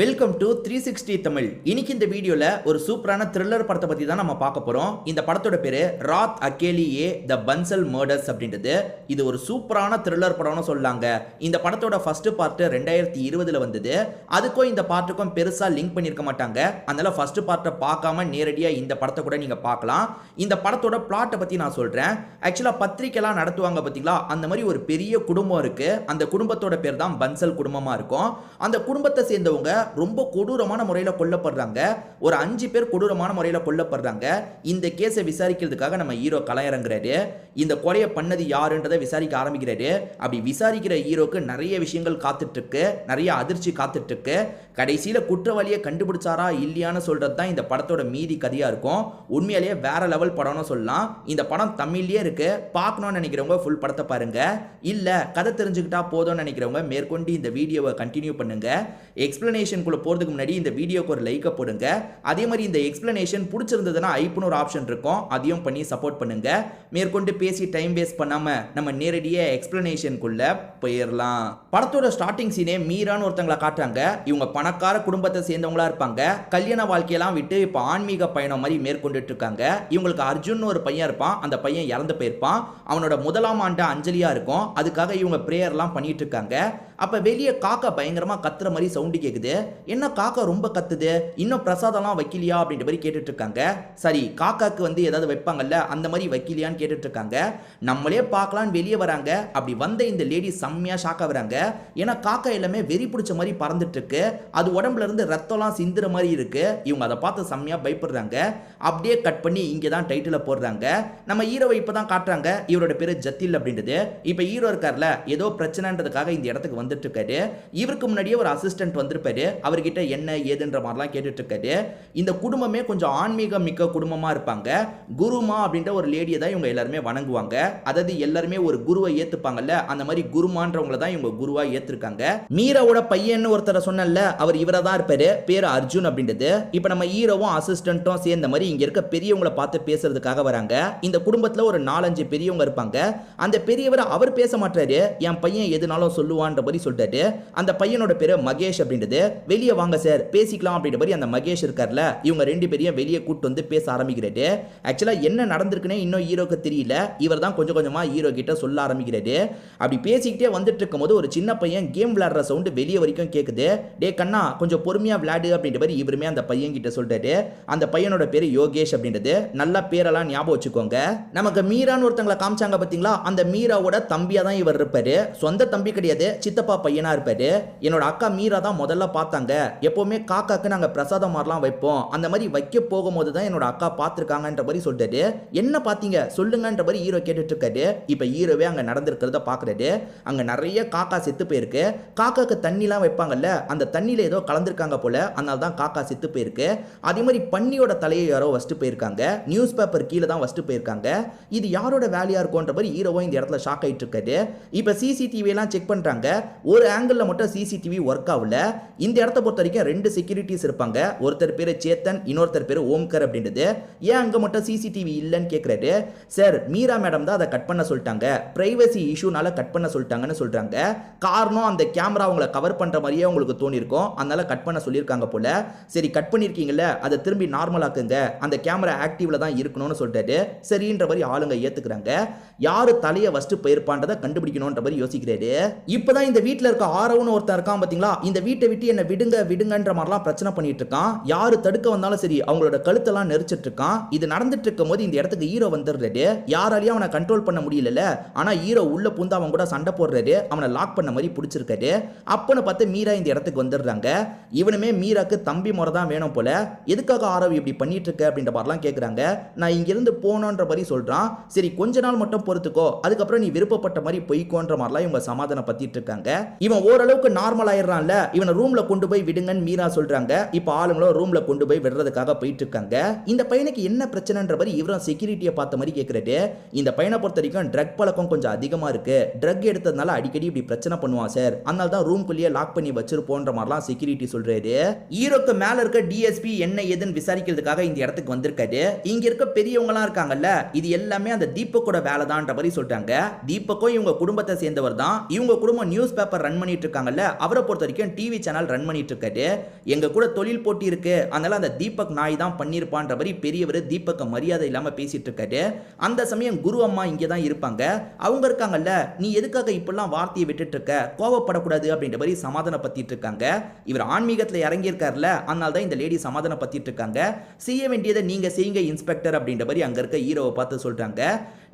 Welcome to 360 Tamil. இன்னைக்கு இந்த வீடியோல ஒரு சூப்பரான த்ரில்லர் படத்தை பத்தி தான் நம்ம பார்க்க போறோம். இந்த படத்தோட பேரு ராத் அகேலி ஏ த பன்சல் மர்டர்ஸ் அப்படின்றது. இது ஒரு சூப்பரான த்ரில்லர் படம்னு சொல்லாங்க. இந்த படத்தோட ஃபர்ஸ்ட் பார்ட் 2020ல வந்தது. அதுக்கும் இந்த பார்ட்டுக்கும் பெருசா லிங்க் பண்ணிருக்க மாட்டாங்க. அதனால ஃபர்ஸ்ட் பார்ட்டை பார்க்காம நேரடியா இந்த படத்தை கூட நீங்க பார்க்கலாம். இந்த படத்தோட பிளாட்டை பத்தி நான் சொல்றேன். ஆக்சுவலா பத்திரிக்கைலாம் நடத்துவாங்க பாத்தீங்களா, அந்த மாதிரி ஒரு பெரிய குடும்பம் இருக்கு. அந்த குடும்பத்தோட பேர் தான் பன்சல் குடும்பமா இருக்கும். அந்த குடும்பத்தை சேர்ந்தவங்க ரொம்ப கொடூரமான முறையில் கொல்லப்படுறாங்க. ஒரு 5 பேர் கொடூரமான முறையில் கொல்லப்படுறாங்க. இந்த கேஸை விசாரிக்கிறதுக்காக நம்ம ஹீரோ களமிறங்குறாரு. இந்த கொலையை பண்ணது யாருன்றதை விசாரிக்க ஆரம்பிக்கிறாரு. அப்படி விசாரிக்கிற ஹீரோக்கு நிறைய விஷயங்கள் காத்துட்டு இருக்கு, நிறைய அதிர்ச்சி காத்துட்டு இருக்கு. கடைசியில குற்றவாளியை கண்டுபிடிச்சாரா இல்லையான்னு சொல்றது தான் இந்த படத்தோட மீதி கதையா இருக்கும். உண்மையிலேயே வேற லெவல் படம்னு சொல்லலாம். இந்த படம் தமிழ்லயே இருக்கு. பார்க்கணும்னு நினைக்கிறவங்க ஃபுல் படத்தை பாருங்க. இல்ல கதை தெரிஞ்சுக்கிட்டா போதும்னு நினைக்கிறவங்க மேற்கொண்டு இந்த வீடியோவை கண்டினியூ பண்ணுங்க. எக்ஸ்பிளனேஷனுக்குள்ள போறதுக்கு முன்னாடி இந்த வீடியோக்கு ஒரு லைக்கை போடுங்க. அதே மாதிரி இந்த எக்ஸ்பிளனேஷன் பிடிச்சிருந்ததுன்னா ஐப்னு ஒரு ஆப்ஷன் இருக்கும், அதையும் பண்ணி சப்போர்ட் பண்ணுங்க. மேற்கொண்டு பேசி டைம் வேஸ்ட் பண்ணாம நம்ம நேரடியாக எக்ஸ்பிளனேஷனுக்குள்ள போயிடலாம். படத்தோட ஸ்டார்டிங் சீனே மீரான்னு ஒருத்தங்களை காட்டுறாங்க. இவங்க பணக்கார குடும்பத்தை சேர்ந்தவங்களா இருப்பாங்க. கல்யாண வாழ்க்கையெல்லாம் விட்டு இப்போ ஆன்மீக பயணம் மாதிரி மேற்கொண்டுட்டு இருக்காங்க. இவங்களுக்கு அர்ஜுன் ஒரு பையன் இருப்பான். அந்த பையன் இறந்து போயிருப்பான். அவனோட முதலாம் ஆண்டு அஞ்சலியா இருக்கும். அதுக்காக இவங்க பிரேயர்லாம் பண்ணிட்டு இருக்காங்க. அப்ப வெளியே காக்கா பயங்கரமா கத்துற மாதிரி சவுண்டு கேக்குது. என்ன காக்கா ரொம்ப கத்துது, இன்னும் பிரசாதம்லாம் வைக்கலையா அப்படின்ற மாதிரி கேட்டுட்டு இருக்காங்க. சரி, காக்காக்கு ஏதாவது வைப்பாங்கல்ல, அந்த மாதிரி வைக்கலையான்னு கேட்டுட்டு இருக்காங்க. நம்மளே பார்க்கலான்னு வெளியே வராங்க. அப்படி வந்த இந்த லேடி செம்மையா ஷாக் ஆகுறாங்க. ஏன்னா காக்கா எல்லாமே வெறி பிடிச்ச மாதிரி பறந்துட்டு இருக்கு. அது உடம்புல இருந்து ரத்தம்லாம் சிந்துற மாதிரி இருக்கு. இவங்க அதை பார்த்து செம்மையா பயப்படுறாங்க. அப்படியே கட் பண்ணி இங்கே தான் டைட்டில் போடுறாங்க. நம்ம ஹீரோவை இப்பதான் காட்டுறாங்க. இவரோட பேரு ஜத்தில் அப்படின்றது. இப்போ ஹீரோ இருக்கார்ல, ஏதோ பிரச்சனைன்றதுக்காக இந்த இடத்துக்கு வந்துட்டு இருக்காரு. இவருக்கு முன்னாடியே ஒரு அசிஸ்டன்ட் வந்திருப்பாரு. அவர்கிட்ட என்ன ஏதுன்ற மாதிரிலாம் கேட்டுட்டு இருக்காரு. இந்த குடும்பமே கொஞ்சம் ஆன்மீக மிக்க குடும்பமா இருப்பாங்க. குருமா அப்படின்ற ஒரு லேடியை தான் இவங்க எல்லாருமே வணங்குவாங்க. அதாவது எல்லாருமே ஒரு குருவை ஏத்துப்பாங்கல்ல, அந்த மாதிரி குருமான்றவங்கள தான் இவங்க குருவா ஏத்திருக்காங்க. மீராவோட பையன் ஒருத்தரை சொன்னல, அவர் இவரை தான் இருப்பாரு. பேரு அர்ஜுன் அப்படின்றது. இப்ப நம்ம ஹீரோவும் அசிஸ்டன்ட்டும் சேர்ந்த மாதிரி இங்க இருக்க பெரியவங்களை பார்த்து பேசுறதுக்காக வராங்க. இந்த குடும்பத்துல ஒரு 4-5 பெரியவங்க இருப்பாங்க. அந்த பெரியவர் அவர் பேச மாட்டாரு. என் பையன் எதுனாலும் சொல்லுவான்ற மாதிரி சொல்லிட்டாரு. அந்த பையனோட பேரு மகேஷ் அப்படின்றது. வெளியே வாங்க சார் பேசிக்கலாம் அப்படின்ற மாதிரி அந்த மகேஷ் இருக்கார்ல, இவங்க 2 பேரையும் வெளியே கூட்டு வந்து பேச ஆரம்பிக்கிறாரு. ஆக்சுவலா என்ன நடந்திருக்குன்னு இன்னும் ஹீரோக்கு தெரியல. இவர் தான் கொஞ்சம் கொஞ்சமா ஹீரோ கிட்ட சொல்ல ஆரம்பிக்கிறாரு. அப்படி பேசிக்கிட்டே வந்துட்டு இருக்கும்போது ஒரு சின்ன பையன் கேம் விளையாடுற சவுண்ட் வெளியே வரைக்கும் கேக்குது. டே கண்ணா கொஞ்சம் பொறுமையா விளையாடு அப்படின்ற மாதிரி இவருமே அந்த பையன் கிட்ட சொல்றாரு. அந்த பையனோட பேரு யோகேஷ் அப்படின்றது. நல்ல பேரெல்லாம் ஞாபகம் வச்சுக்கோங்க. நமக்கு மீரான்னு ஒருத்தங்களை காமிச்சாங்க பாத்தீங்களா, அந்த மீராவோட தம்பியா தான் இவர் இருப்பாரு. சொந்த தம்பி கிடையாது, சித்தப்பா பையனா இருப்பாரு. என்னோட அக்கா மீரா தான் முதல்ல பார்த்தாங்க. எப்பவுமே காக்காக்கு நாங்க பிரசாதம் மாதிரிலாம் வைப்போம். அந்த மாதிரி வைக்க போகும்போது தான் என்னோட அக்கா பார்த்துருக்காங்கன்ற மாதிரி சொல்றாரு. என்ன பார்த்தீங்க சொல்லுங்கன்ற மாதிரி ஹீரோ கேட்டுட்டு இருக்காரு. இப்போ ஹீரோவே அங்கே நடந்திருக்கிறத பார்க்குறாரு. அங்கே நிறைய காக்கா செத்து போயிருக்கு. காக்காக்கு தண்ணிலாம் வைப்பாங்கல்ல, அந்த தண்ணியில் ஏதோ கலந்துருக்காங்க போல, அதனால தான் காக்கா செத்து போயிருக்கு. அதே மாதிரி பன்னியோட தலையை யாரோ வச்சுட்டு போயிருக்காங்க. நியூஸ் பேப்பர் கீழே தான் வச்சுட்டு போயிருக்காங்க. இது யாரோட வேலையா இருக்கும்ன்ற மாதிரி ஹீரோவும் இந்த இடத்துல ஷாக் ஆகிட்டு இருக்காரு. இப்போ சிசிடிவி எல்லாம் செக் பண்றாங்க. ஒரு ஆங்கிள் மட்டும் சிசிடிவி ஒர்க் ஆகல. இந்த இடத்தை பொறுத்த வரைக்கும் 2 செக்யூரிட்டிஸ் இருப்பாங்க. ஒருத்தர் பேரு சேத்தன், இன்னொருத்தர் பேரு ஓம்கர் அப்படின்றது. ஏன் அங்க மட்டும் சிசிடிவி இல்லைன்னு கேட்கிறாரு. சார் மீரா மேடம் தான் அதை கட் பண்ண சொல்லிட்டாங்க, பிரைவசி இஷ்யூனால கட் பண்ண சொல்லிட்டாங்கன்னு சொல்றாங்க. காரணம் அந்த கேமரா அவங்களை கவர் பண்ற மாதிரியே உங்களுக்கு தோணி இருக்கும், அதனால கட் பண்ண சொல்லியிருக்காங்க போல. சரி கட் பண்ணிருக்கீங்கல்ல, அதை திரும்பி நார்மல் ஆக்குங்க, அந்த கேமரா ஆக்டிவ்ல தான் இருக்கணும்னு சொல்றாரு. சரின்ற மாதிரி ஆளுங்க ஏத்துக்கிறாங்க. யாரு தலையை வச்சுட்டு போயிருப்பான்றதை கண்டுபிடிக்கணும்ன்ற மாதிரி யோசிக்கிறாரு. இப்பதான் இந்த வீட்டில் இருக்க ஆரவுன்னு ஒருத்தர் இருக்கான் பாத்தீங்களா, இந்த வீட்டை விட்டு என்ன விடுங்க விடுங்கன்ற மாதிரிலாம் பிரச்சனை பண்ணிட்டு இருக்கான். யாரு தடுக்க வந்தாலும் சரி அவங்களோட கழுத்தெல்லாம் நெரிச்சிட்டு இருக்கான். இது நடந்துட்டு இருக்கும் போது இந்த இடத்துக்கு ஹீரோ வந்துடுறாரு. யாராலையும் அவனை கண்ட்ரோல் பண்ண முடியல. ஆனா ஹீரோ உள்ள புந்து அவன் கூட சண்டை போடுறாரு. அவனை லாக் பண்ண மாதிரி பிடிச்சிருக்காரு. அப்பன்னு பார்த்து மீரா இந்த இடத்துக்கு வந்துடுறாங்க. இவனுமே மீராக்கு தம்பி முறை தான் வேணும் போல. எதுக்காக ஆரவ் இப்படி பண்ணிட்டு இருக்க அப்படின்ற மாதிரிலாம் கேட்குறாங்க. நான் இங்கிருந்து போனோன்ற மாதிரி சொல்றான். சரி கொஞ்ச நாள் மட்டும் பொறுத்துக்கோ, அதுக்கப்புறம் நீ விருப்பப்பட்ட மாதிரி பொய்க்கோன்ற மாதிரிலாம் இவங்க சமாதானம் பத்திட்டு இருக்காங்க. இவன் ஓரளவுக்கு நார்மல் ஆயிடுறான்ல, இவனை ரூம்ல கொண்டு போய் விடுங்கன்னு மீரா சொல்றாங்க. இப்ப ஆளுங்களும் ரூம்ல கொண்டு போய் விடுறதுக்காக போயிட்டு இருக்காங்க. இந்த பையனுக்கு என்ன பிரச்சனைன்ற மாதிரி இவரும் செக்யூரிட்டியை பார்த்த மாதிரி கேட்கறாரு. இந்த பையனை பொறுத்த வரைக்கும் ட்ரக் பழக்கம் கொஞ்சம் அதிகமா இருக்கு. ட்ரக் எடுத்ததுனால அடிக்கடி இப்படி பிரச்சனை பண்ணுவான் சார், அதனால தான் ரூம்குள்ளேயே லாக் பண்ணி வச்சிருப்போன்ற மாதிரிலாம் செக்யூரிட்டி சொல்றாரு. ஹீரோக்கு மேல இருக்க டிஎஸ்பி என்ன ஏதுன்னு விசாரிக்கிறதுக்காக இந்த இடத்துக்கு வந்திருக்காரு. இங்க இருக்க பெரியவங்கலாம் இருக்காங்கல்ல, இது எல்லாமே அந்த தீபக்கோட வேலை தான்ற மாதிரி சொல்றாங்க. தீபக்கும் இவங்க குடும்பத்தை சேர்ந்தவர் தான். இவங்க குடும்பம் நியூஸ் பேப்பர் ரன் பண்ணிட்டு இருக்காங்கல்ல, அவரை பொறுத்த வரைக்கும் டிவி சேனல் ரன் பண்ணிட்டு இருக்காரு. எங்க கூட தொழில் போட்டி இருக்கு, அதனால அந்த தீபக் நாய் தான் பண்ணிருப்பான்ற மாதிரி பெரியவர் தீபக்க மரியாதை இல்லாம பேசிட்டு இருக்காரு. அந்த சமயம் குரு அம்மா இங்கே தான் இருப்பாங்க. அவங்க இருக்காங்கல்ல, நீ எதுக்காக இப்பெல்லாம் வார்த்தையை விட்டுட்டு இருக்க, கோவப்படக்கூடாது அப்படின்ற மாதிரி சமாதானப்படுத்திட்டு இருக்காங்க. இவர் ஆன்மீகத்தில் இறங்கியிருக்காருல, அதனால தான் இந்த லேடி சமாதானப்படுத்திட்டு இருக்காங்க. செய்ய வேண்டியதை நீங்க செய்யுங்க இன்ஸ்பெக்டர் அப்படின்ற மாதிரி அங்க இருக்க ஹீரோவை பார்த்து சொல்றாங்க.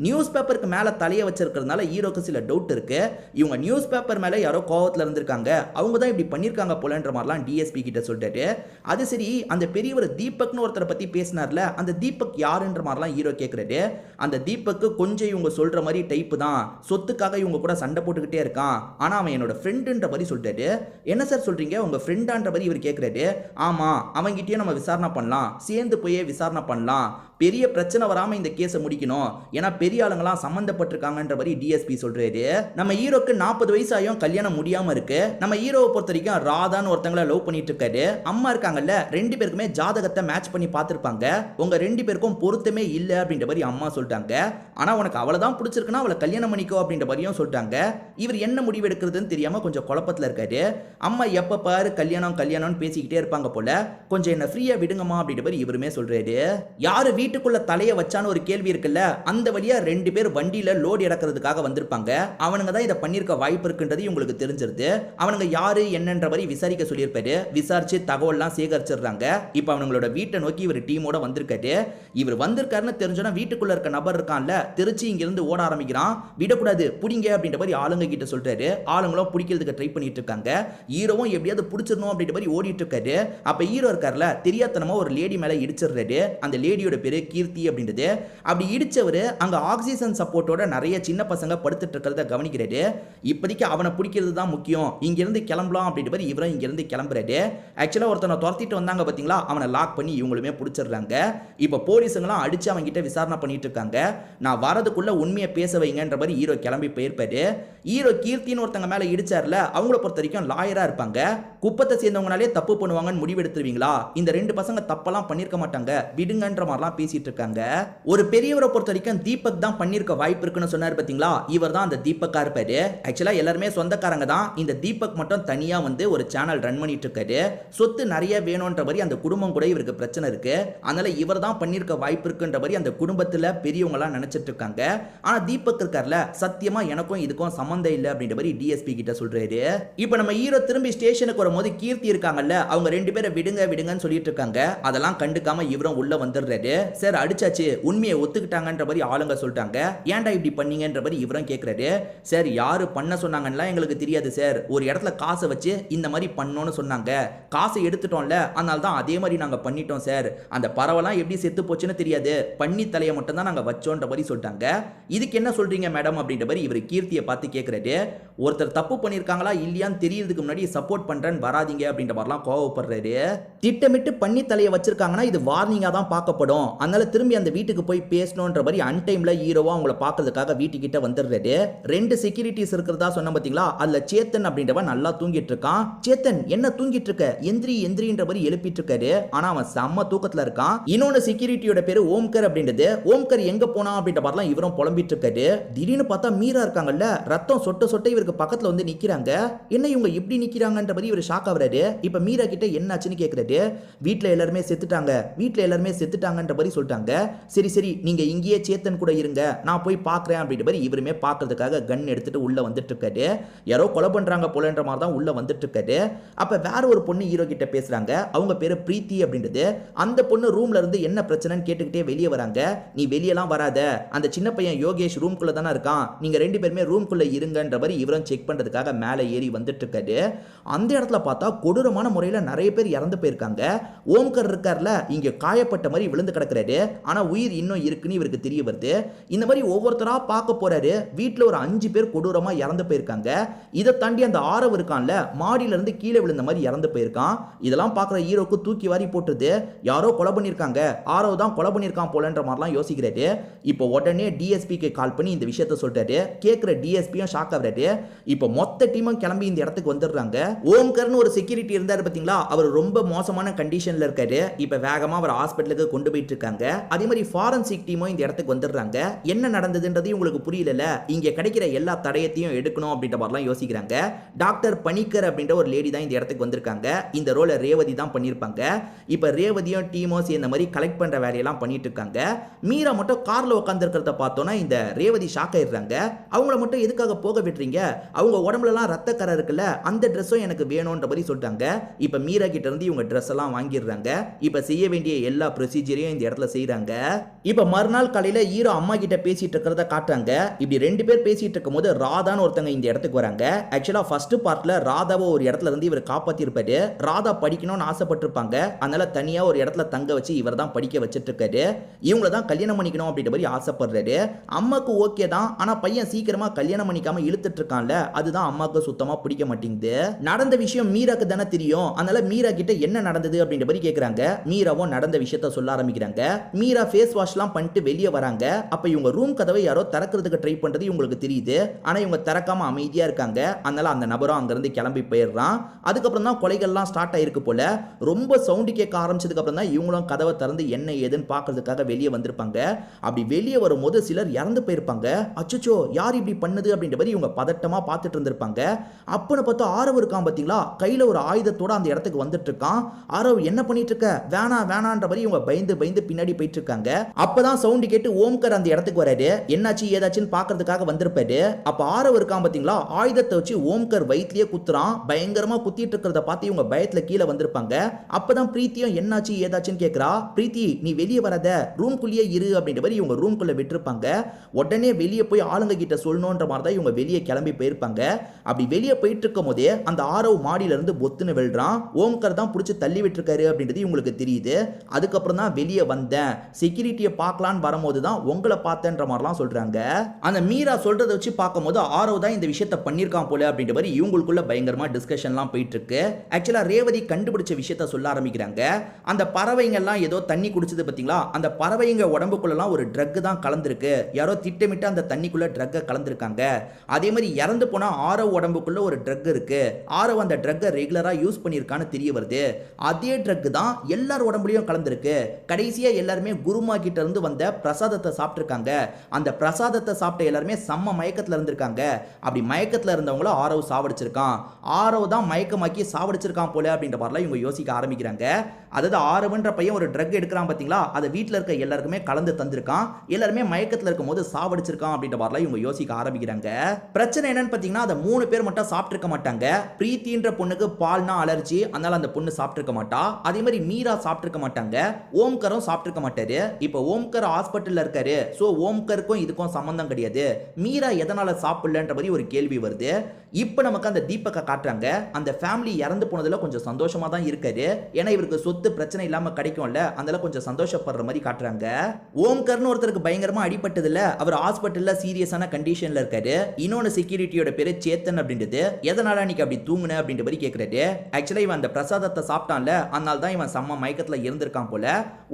நியூஸ் பேப்பருக்கு மேல தலையை வச்சிருக்கிறதுனால ஹீரோக்கு சில டவுட் இருக்கு. இவங்க நியூஸ் பேப்பர் மேல யாரோ கோவத்துல இருந்திருக்காங்க, அவங்க தான் இப்படி பண்ணிருக்காங்க போலன்ற மாதிரிலாம் டிஎஸ்பி கிட்ட சொல்றாரு. அது சரி, அந்த பெரியவர் தீபக்னு ஒருத்தரை பத்தி பேசினார்ல, அந்த தீபக் யாருன்ற மாதிரிலாம் ஹீரோ கேட்கிறாரு. அந்த தீபக்கு கொஞ்சம் இவங்க சொல்ற மாதிரி டைப் தான், சொத்துக்காக இவங்க கூட சண்டை போட்டுக்கிட்டே இருக்கான், ஆனா அவன் என்னோட ஃப்ரெண்டுன்ற மாதிரி சொல்றாரு. என்ன சார் சொல்றீங்க, உங்க ஃப்ரெண்டான்ற மாதிரி இவர் கேட்கிறாரு. ஆமா, அவங்கிட்டயே நம்ம விசாரணை பண்ணலாம், சேர்ந்து போய் விசாரணை பண்ணலாம், பெரிய பிரச்சனை வராம இந்த கேஸை முடிக்கணும், ஏன்னா பெரிய ஆளுங்களாம் சம்பந்தப்பட்டிருக்காங்கன்ற மாதிரி டிஎஸ்பி சொல்றாரு. நம்ம ஹீரோக்கு 40 வயசு ஆயும் கல்யாணம் முடியாம இருக்கு. நம்ம ஹீரோவை பொறுத்த வரைக்கும் ராதான்னு ஒருத்தங்கள லவ் பண்ணிட்டு இருக்காரு. அம்மா இருக்காங்கல்ல, 2 பேருக்குமே ஜாதகத்தை மேட்ச் பண்ணி பார்த்திருப்பாங்க. உங்க 2 பேருக்கும் பொருத்தமே இல்லை அப்படின்ற மாதிரி அம்மா சொல்லிட்டாங்க. ஆனா உனக்கு அவளை தான் பிடிச்சிருக்குன்னா அவளை கல்யாணம் பண்ணிக்கோ அப்படின்ற மாதிரியும் சொல்லிட்டாங்க. இவர் என்ன முடிவு எடுக்கிறதுன்னு தெரியாம கொஞ்சம் குழப்பத்தில் இருக்காரு. அம்மா எப்ப பாரு கல்யாணம் கல்யாணம்னு பேசிக்கிட்டே இருப்பாங்க போல, கொஞ்சம் என்ன ஃப்ரீயா விடுங்கம்மா அப்படின்ற மாதிரி இவருமே சொல்றாரு. யாரு வீட்டுக்குள்ள தலைய வச்சான்னு ஒரு கேள்வி இருக்குல்ல, அந்த வழியா 2 பேர் வண்டியில லோடு இறக்கிறதுக்காக வந்திருப்பாங்க. அவனுங்க தான் இதை பண்ணிருக்க வாய்ப்பு இருக்குன்றது உங்களுக்கு தெரிஞ்சிருது. அவனுங்க யாரு என்னன்ற மாதிரி விசாரிக்க சொல்லியிருப்பாரு. விசாரிச்சு தகவல்லாம் சேகரிச்சிடுறாங்க. இப்போ அவங்களோட வீட்டை நோக்கி இவர் டீமோட வந்திருக்காரு. இவர் வந்திருக்காருன்னு தெரிஞ்சோன்னா வீட்டுக்குள்ள இருக்க நபர் இருக்கான்ல, திருச்சி இங்கிருந்து ஓட ஆரம்பிக்கிறான். விடக்கூடாது, புடிங்க அப்படின்ற மாதிரி ஆளுங்க கிட்ட சொல்றாரு. ஆளுங்களும் பிடிக்கிறதுக்கு ட்ரை பண்ணிட்டு இருக்காங்க. ஹீரோவும் எப்படியாவது பிடிச்சிடணும் அப்படின்ற மாதிரி ஓடிட்டு இருக்காரு. அப்ப ஹீரோ இருக்கார்ல, தெரியாதனமா ஒரு லேடி மேல இடிச்சிடுறாரு. அந்த லேடியோட பேரு கீர்த்தி அப்படின்றது. அப்படி இடிச்சவர் அங்க ஆக்சிஜன் சப்போர்ட்டோட நிறைய சின்ன பசங்க படுத்துட்டு இருக்கிறத கவனிக்கிறாரு. இப்போதைக்கு அவனை பிடிக்கிறது தான் முக்கியம், இங்க இருந்து கிளம்பலாம் அப்படின்ற மாதிரி இவரும் இங்க இருந்து கிளம்புறாரு. ஆக்சுவலா ஒருத்தனை துரத்திட்டு வந்தாங்க பாத்தீங்களா, அவனை லாக் பண்ணி இவங்களுமே பிடிச்சிடுறாங்க. இப்ப போலீஸுங்களாம் அடிச்சு அவங்க கிட்ட விசாரணை பண்ணிட்டு இருக்காங்க. நான் வரதுக்குள்ள உண்மையை பேச வைங்கன்ற மாதிரி ஹீரோ கிளம்பி போயிருப்பாரு. ஹீரோ கீர்த்தின்னு ஒருத்தங்க மேல இடிச்சார்ல, அவங்கள பொறுத்த வரைக்கும் லாயரா இருப்பாங்க. குப்பத்தை சேர்ந்தவங்களாலே தப்பு பண்ணுவாங்கன்னு முடிவெடுத்துருவீங்களா, இந்த 2 பசங்க தப்பெல்லாம் பண்ணிருக்க மாட்டாங்க, விடுங்கன்ற மாதிரிலாம் பேசிட்டு இருக்காங்க. ஒரு பெரியவரை பொறுத்த வரைக்கும் தீபக் தான் பண்ணிருக்க வாய்ப்பு இருக்குன்னு சொன்னார் பாத்தீங்களா, இவர் தான் அந்த தீபக்கா இருப்பாரு. ஆக்சுவலா எல்லாருமே சொந்தக்காரங்க தான். இந்த தீபக் மட்டும் தனியா வந்து ஒரு சேனல் ரன் பண்ணிட்டு இருக்காரு. சொத்து நிறைய வேணும்ன்ற மாதிரி அந்த குடும்பம் கூட இவருக்கு பிரச்சனை இருக்கு. அதனால இவர் தான் பண்ணிருக்க வாய்ப்பு இருக்குன்ற மாதிரி அந்த குடும்பத்துல பெரியவங்க எல்லாம் நினைச்சிட்டு இருக்காங்க. ஆனா தீபக் இருக்கார்ல, சத்தியமா எனக்கும் இதுக்கும் சம்பந்தம் இல்லை அப்படின்ற மாதிரி டிஎஸ்பி கிட்ட சொல்றாரு. இப்போ நம்ம ஹீரோ திரும்பி ஸ்டேஷனுக்கு வரும்போது கீர்த்தி இருக்காங்கல்ல, அவங்க 2 பேரை விடுங்க விடுங்கன்னு சொல்லிட்டு இருக்காங்க. அதெல்லாம் கண்டுக்காம இவரும் உள்ள வந்துடுறாரு. சார் அடிச்சாச்சு, உண்மையை ஒத்துக்கிட்டாங்கன்ற மாதிரி ஆளுங்க சொல்லிட்டாங்க. ஏன்டா இப்படி பண்ணீங்கன்ற மாதிரி இவரும் கேட்கிறாரு. சார் யாரு பண்ண சொன்னாங்கன்னா எங்களுக்கு தெரியாது சார், ஒரு இடத்துல காசை வச்சு இந்த மாதிரி பண்ணோன்னு சொன்னாங்க, காசை எடுத்துட்டோம்ல, அதனால தான் அதே மாதிரி நாங்க பண்ணிட்டோம் சார், அந்த பறவைலாம் எப்படி செத்து போச்சுன்னு தெரியாது, பண்ணி தலையை மட்டும் தான் நாங்க வச்சோன்ற மாதிரி சொல்லிட்டாங்க. இதுக்கு என்ன சொல்றீங்க மேடம் அப்படின்ற மாதிரி இவர் கீர்த்தியை பார்த்து கேட்கிறாரு. ஒருத்தர் தப்பு பண்ணிருக்காங்களா இல்லையான்னு தெரியறதுக்கு முன்னாடி சப்போர்ட் பண்றேன்னு வராதீங்க அப்படின்ற மாதிரிலாம் கோவப்படுறாரு. திட்டமிட்டு பண்ணி தலையை வச்சிருக்காங்கன்னா இது வார்னிங்கா தான் பார்க்கப்படும், அதனால திரும்பி அந்த வீட்டுக்கு போய் பேசணுன்ற மாதிரி அன்டைம்ல ஹீரோவா அவங்கள பார்க்கறதுக்காக வீட்டுக்கிட்ட வந்துடுறாரு. 2 செக்யூரிட்டிஸ் இருக்கிறதா சொன்ன பாத்தீங்களா, அதுல சேத்தன் அப்படின்றவன் நல்லா தூங்கிட்டு இருக்கான். சேத்தன் என்ன தூங்கிட்டு இருக்க, எந்திரி எந்திரின்ற மாதிரி எழுப்பிட்டு இருக்காரு. ஆனா அவன் செம்ம தூக்கத்துல இருக்கான். இன்னொன்னு செக்யூரிட்டியோட பேரு ஓம்கர் அப்படின்றது. ஓம்கர் எங்க போனா அப்படின்ற மாதிரிலாம் இவரும் புலம்பிட்டு இருக்காரு. திடீர்னு பார்த்தா மீரா இருக்காங்கல்ல, ரத்தம் சொட்ட சொட்ட இவருக்கு பக்கத்துல வந்து நிக்கிறாங்க. என்ன இவங்க இப்படி நிக்கிறாங்கன்ற மாதிரி இவர் ஷாக் ஆகுறாரு. இப்ப மீரா கிட்ட என்னாச்சுன்னு கேக்குறாரு. வீட்டுல எல்லாருமே செத்துட்டாங்க, வீட்டுல எல்லாருமே செத்துட்டாங்கன்ற மாதிரி சொல்லிட்டாங்க. சரி சரி நீங்க இங்கேயே சேத்தன் கூட இருங்க, நான் போய் பார்க்குறேன் அப்படின்ற மாதிரி இவருமே பார்க்கறதுக்காக கன் எடுத்துட்டு உள்ள வந்துட்டு இருக்காரு. யாரோ கொலை பண்றாங்க போலன்ற மாதிரி தான் உள்ள வந்துட்டு இருக்காரு. அப்ப வேற ஒரு பொண்ணு ஹீரோ கிட்ட பேசுறாங்க. அவங்க பேரு பிரீத்தி அப்படின்றது. அந்த பொண்ணு ரூம்ல இருந்து என்ன பிரச்சனைன்னு கேட்டுக்கிட்டே வெளியே வராங்க. நீ வெளியெல்லாம் வராத, அந்த சின்ன பையன் யோகேஷ் ரூம்குள்ள தானே இருக்கான், நீங்க 2 பேருமே ரூம்குள்ள இருங்கன்ற மாதிரி இவரும் செக் பண்றதுக்காக மேலே ஏறி வந்துட்டு இருக்காரு. அந்த இடத்துல பார்த்தா கொடூரமான முறையில் நிறைய பேர் இறந்து போயிருக்காங்க. ஓம்கர் இருக்கார்ல, இங்க காயப்பட்ட மாதிரி விழுந்து கிடக்குறாரு. ஆனா உயிர் இன்னும் இருக்குன்னு இவருக்கு தெரிய வருது. இந்த மாதிரி ஒவ்வொருத்தரா பார்க்க போறாரு. வீட்டுல ஒரு 5 பேர் கொடூரமா இறந்து போயிருக்காங்க. இதை தாண்டி அந்த ஆரவ் இருக்கான்ல, மாடியில இருந்து கீழே விழுந்த மாதிரி இறந்து போயிருக்கான். இதெல்லாம் பார்க்குற ஹீரோக்கு தூக்கி வாரி போட்டுது. யாரோ கொலை பண்ணியிருக்காங்க, ஆரவ் தான் கொலை பண்ணியிருக்கான் போலன்ற மாதிரிலாம் யோசிக்கிறாரு. இப்போ உடனே டிஎஸ்பிக்கு கால் பண்ணி இந்த விஷயத்த சொல்றாரு. கேட்குற டிஎஸ்பியும் ஷாக் ஆகுறாரு. இப்போ மொத்த டீமும் கிளம்பி இந்த இடத்துக்கு வந்துடுறாங்க. ஓம்கர்னு ஒரு செக்யூரிட்டி இருந்தாரு பாத்தீங்களா, அவர் ரொம்ப மோசமான கண்டிஷன்ல இருக்காரு. இப்ப வேகமா அவர் ஹாஸ்பிட்டலுக்கு கொண்டு போயிட்டு இருக்காங்க. அதே மாதிரி ஃபாரன்சிக் டீமும் இந்த இடத்துக்கு வந்துடுறாங்க. என்ன நடந்ததுன்றது உங்களுக்கு புரியல, இங்க கிடைக்கிற எல்லா தடயத்தையும் எடுக்கணும் அப்படின்ற மாதிரிலாம் யோசிக்கிறாங்க. டாக்டர் பணிக்கர் அப்படின்ற ஒரு லேடி தான் இந்த இடத்துக்கு வந்திருக்காங்க. இந்த ரோலை ரேவதி தான் பண்ணியிருப்பாங்க. இப்ப ரேவதியும் டீமும் சேர்ந்த மாதிரி கலெக்ட் பண்ற வேலையெல்லாம் பண்ணிட்டு இருக்காங்க. மீரா மட்டும் கார்ல உட்கார்ந்து இருக்கிறத பார்த்தோன்னா இந்த ரேவதி ஷாக் ஆயிடுறாங்க. அவங்கள மட்டும் எதுக்காக போக விட்டுறீங்க, அவங்க உடம்புலலாம் ரத்த கரை இருக்குல்ல, அந்த ட்ரெஸ்ஸும் எனக்கு வேணும்ன்ற மாதிரி சொல்லிட்டாங்க. இப்ப மீரா கிட்ட இருந்து இவங்க ட்ரெஸ் எல்லாம் வாங்கிடுறாங்க. இப்ப செய்ய வேண்டிய எல்லா ப்ரொசீஜரையும் இந்த இடத்துல செய்யறாங்க. இப்ப மறுநாள் காலையில ஹீரோ அம்மா கிட்ட பேசிட்டு இருக்கிறத காட்டுறாங்க. இப்படி ரெண்டு பேர் பேசிட்டு இருக்கும்போது ராதான்னு ஒருத்தங்க இந்த இடத்துக்கு வராங்க. ஆக்சுவலா ஃபர்ஸ்ட் பார்ட்ல ராதாவை ஒரு இடத்துல இருந்து இவர் காப்பாத்தி இருப்பாரு. ராதா படிக்கணும்னு ஆசைப்பட்டிருப்பாங்க. அதனால தனியா ஒரு இடத்துல தங்க வச்சு இவர் தான் படிக்க வச்சிட்டு இருக்காரு. இவங்கள தான் கல்யாணம் பண்ணிக்கணும் அப்படின்ற மாதிரி ஆசைப்படுறாரு. அம்மாக்கு ஓகே தான், ஆனா பையன் சீக்கிரமா கல்யாணம் பண்ணிக்காம இழுத்துட்டு இருக்கான்ல, அதுதான் அம்மாக்கு சுத்தமா பிடிக்க மாட்டேங்குது. நடந்த விஷயம் மீராக்கு தானே தெரியும். அதனால மீரா கிட்ட என்ன நடந்தது அப்படின்ற மாதிரி கேக்குறாங்க. மீராவும் நடந்த விஷயத்த சொல்ல ஆரம்பிக்கிறாங்க. மீரா ஃபேஸ் வாஷ்லாம் பண்ணிட்டு வெளியே வராங்க. அப்ப இவங்க ரூம் கதவை யாரோ திறக்கிறதுக்கு ட்ரை பண்றது இவங்களுக்கு தெரியுது. ஆனா இவங்க திறக்காம அமைதியா இருக்காங்க. அதனால அந்த நபரும் அங்கிருந்து கிளம்பி போயிடுறான். அதுக்கப்புறம் தான் கொலைகள்லாம் ஸ்டார்ட் ஆயிருக்கு போல. ரொம்ப சவுண்டு கேட்க ஆரம்பிச்சதுக்கு அப்புறம் தான் இவங்களும் கதவை திறந்து என்ன ஏதுன்னு பார்க்கறதுக்காக வெளியே வந்திருப்பாங்க. அப்படி வெளியே வரும்போது சிலர் இறந்து போயிருப்பாங்க. அச்சச்சோ, யார் இப்படி பண்ணுது அப்படின்ற மாதிரி இவங்க பதட்டமா பார்த்துட்டு இருந்திருப்பாங்க. அப்பன்னு பார்த்தா ஆரவ் இருக்கான் பாத்தீங்களா, கையில ஒரு ஆயுதத்தோட அந்த இடத்துக்கு வந்துட்டு இருக்கான். ஆரவ் என்ன பண்ணிட்டு இருக்க, வேணான்ற மாதிரி இவங்க பயந்து பயந்து பின்னாடி போயிட்டு இருக்காங்க. அப்பதான் சவுண்ட் கேட்டு ஓம்கர் அந்த இடத்துக்கு வராரு. என்னாச்சு ஏதாச்சுன்னு பார்க்கறதுக்காக வந்திருப்பாரு. அப்ப ஆரவ் இருக்கான் பாத்தீங்களா, ஆயுதத்தை வச்சு ஓம்கர் வயிற்றிலேயே குத்துறான். பயங்கரமா குத்திட்டு இருக்கிறத பார்த்து இவங்க பயத்துல கீழே வந்திருப்பாங்க. அப்பதான் பிரீத்தியும் என்னாச்சு ஏதாச்சுன்னு கேட்கிறா. பிரீத்தி, நீ வெளியே வராத, ரூம்குள்ளேயே இரு அப்படின்ற மாதிரி இவங்க ரூம்குள்ள விட்டுருப்பாங்க. உடனே வெளியே போய் ஆளுங்க கிட்ட சொல்லணுன்ற மாதிரி தான் இவங்க வெளியே கிளம்பி போயிருப்பாங்க. அப்படி வெளியே போயிட்டு இருக்கும் போதே அந்த ஆரவ் மாடியில இருந்து பொத்துன்னு வெல்றான். ஓம்கர் தான் பிடிச்சி தள்ளி விட்டுருக்காரு அப்படின்றது இவங்களுக்கு தெரியுது. அதுக்கப்புறம் தான் வெளியே வந்தேன், செக்யூரிட்டியை பார்க்கலான்னு வரும்போது தான் உங்களை பார்த்தேன்ற மாதிரிலாம் சொல்றாங்க. அந்த மீரா சொல்றதை வச்சு பார்க்கும்போது ஆரவ் தான் இந்த விஷயத்தை பண்ணியிருக்கான் போல அப்படின்ற மாதிரி இவங்களுக்குள்ள பயங்கரமா டிஸ்கஷன்லாம் போயிட்டு இருக்கு. ஆக்சுவலா ரேவதி கண்டுபிடிச்ச விஷயத்த சொல்ல ஆரம்பிக்கிறாங்க. அந்த பறவைங்கள்லாம் ஏதோ தண்ணி குடிச்சது பார்த்தீங்களா, அந்த பறவைங்க உடம்புக்குள்ளலாம் ஒரு ட்ரக் தான் கலந்துருக்கு. யாரோ திட்டமிட்டு அந்த தண்ணிக்குள்ள ட்ரக்கை கலந்துருக்காங்க. அதே மாதிரி இறந்து போனா ஆரவ் உடம்புக்குள்ள ஒரு ட்ரக் இருக்கு. ஆரவ் அந்த ட்ரக்கை ரெகுலரா யூஸ் பண்ணியிருக்கான்னு தெரிய வருது. அதே ட்ரக் தான் எல்லார் உடம்புலையும் கலந்துருக்கு. கடைசியா எல்லாருமே குருமா கிட்ட இருந்து வந்த பிரசாதத்தை சாப்பிட்டுருக்காங்க. அந்த பிரசாதத்தை சாப்பிட்ட எல்லாருமே செம்ம மயக்கத்துல இருந்திருக்காங்க. அப்படி மயக்கத்துல இருந்தவங்கள ஆரவ் சாவடிச்சிருக்கான். ஆரவ் தான் மயக்கமாக்கி சாவடிச்சிருக்கான் போல அப்படின்ற மாதிரிலாம் இவங்க யோசிக்க ஆரம்பிக்கிறாங்க. அதாவது ஆரவன்ற பையன் ஒரு ட்ரக் எடுக்கிறான் பாத்தீங்களா, அதை வீட்டில் இருக்க எல்லாருக்குமே கலந்து தந்திருக்கான். எல்லாருமே மயக்கத்தில் இருக்கும் போது சாவடிச்சிருக்கான் அப்படின்ற மாதிரிலாம் இவங்க யோசிக்க ஆரம்பிக்கிறாங்க. பிரச்சனை என்னன்னு பார்த்தீங்கன்னா, அதை 3 பேர் மட்டும் சாப்பிட்டுருக்க மாட்டாங்க. பிரீத்தின்ற பொண்ணுக்கு பால்னா அலர்ஜி, அதனால அந்த பொண்ணு சாப்பிட்டுருக்க மாட்டா. அதே மாதிரி மீரா சாப்பிட்டுருக்க மாட்டாங்க. ஓம்கரும் சாப்பிட்டுருக்க மாட்டாரு. இப்போ ஓம்கர் ஹாஸ்பிட்டல்ல இருக்காரு. ஸோ ஓம்கருக்கும் இதுக்கும் சம்பந்தம் கிடையாது. மீரா எதனால சாப்பிடலன்ற மாதிரி ஒரு கேள்வி வருது. இப்போ நமக்கு அந்த தீபக்கை காட்டுறாங்க. அந்த ஃபேமிலி இறந்து போனதுல கொஞ்சம் சந்தோஷமா தான் இருக்காரு. ஏன்னா இவருக்கு சொத்து பிரச்சனை இல்லாம கிடைக்கும்ல, அதனால கொஞ்சம் சந்தோஷப்படுற மாதிரி காட்டுறாங்க. ஓம்கர்னு ஒருத்தருக்கு பயங்கரமா அடிபட்டதுல அவர் ஹாஸ்பிட்டல்ல சீரியஸான கண்டிஷன்ல இருக்காரு. இன்னொன்னு செக்யூரிட்டியோட பேரு சேத்தன் அப்படின்றது. எதனால நீங்க அப்படி தூங்குன அப்படின்ற மாதிரி கேட்கறாரு. ஆக்சுவலா இவன் அந்த பிரசாதத்தை சாப்பிட்டான்ல, அதனால தான் இவன் செம்ம மயக்கத்துல இருந்திருக்கான் போல.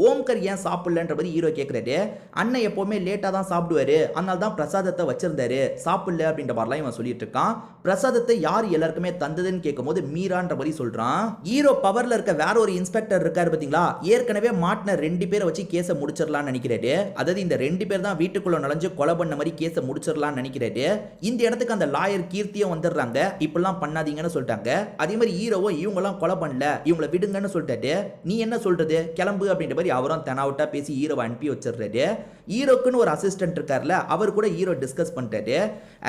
ஓம்கர் ஏன் சாப்பிடலன்ற மாதிரி ஹீரோ கேட்கறாரு. அண்ணன் எப்பவுமே லேட்டா தான் சாப்பிடுவாரு, அதனால தான் பிரசாதத்தை வச்சிருந்தாரு, சாப்பிடல அப்படின்ற மாதிரிலாம் இவன் சொல்லிட்டு இருக்கான். பிரசாதத்தை யார் எல்லாருக்குமே தந்ததுன்னு கேட்கும்போது மீரான்ற மாதிரி சொல்றான். ஹீரோ பவர்ல இருக்க வேற ஒரு இன்ஸ்பெக்டர் இருக்காரு பாத்தீங்களா, ஏற்கனவே மாட்டின 2 பேரை வச்சு கேஸை முடிச்சிடலாம்னு நினைக்கிறாரு. அதாவது இந்த 2 பேர் தான் வீட்டுக்குள்ள நுழைஞ்சு கொலை பண்ண மாதிரி கேஸை முடிச்சிடலாம்னு நினைக்கிறாரு. இந்த இடத்துக்கு அந்த லாயர் கீர்த்தியும் வந்துடுறாங்க. இப்பெல்லாம் பண்ணாதீங்கன்னு சொல்லிட்டாங்க. அதே மாதிரி ஹீரோவோ இவங்கெல்லாம் கொலை பண்ணல, இவங்களை விடுங்கன்னு சொல்லிட்டாரு. நீ என்ன சொல்றது, கிளம்பு அப்படின்ற மாதிரி அவரும் தெனாவட்டா பேசி ஹீரோவை அனுப்பி வச்சிடுறாரு. ஹீரோக்குன்னு ஒரு அசிஸ்டன்ட் இருக்கார்ல, அவர் கூட ஹீரோ டிஸ்கஸ் பண்ணிட்டாரு.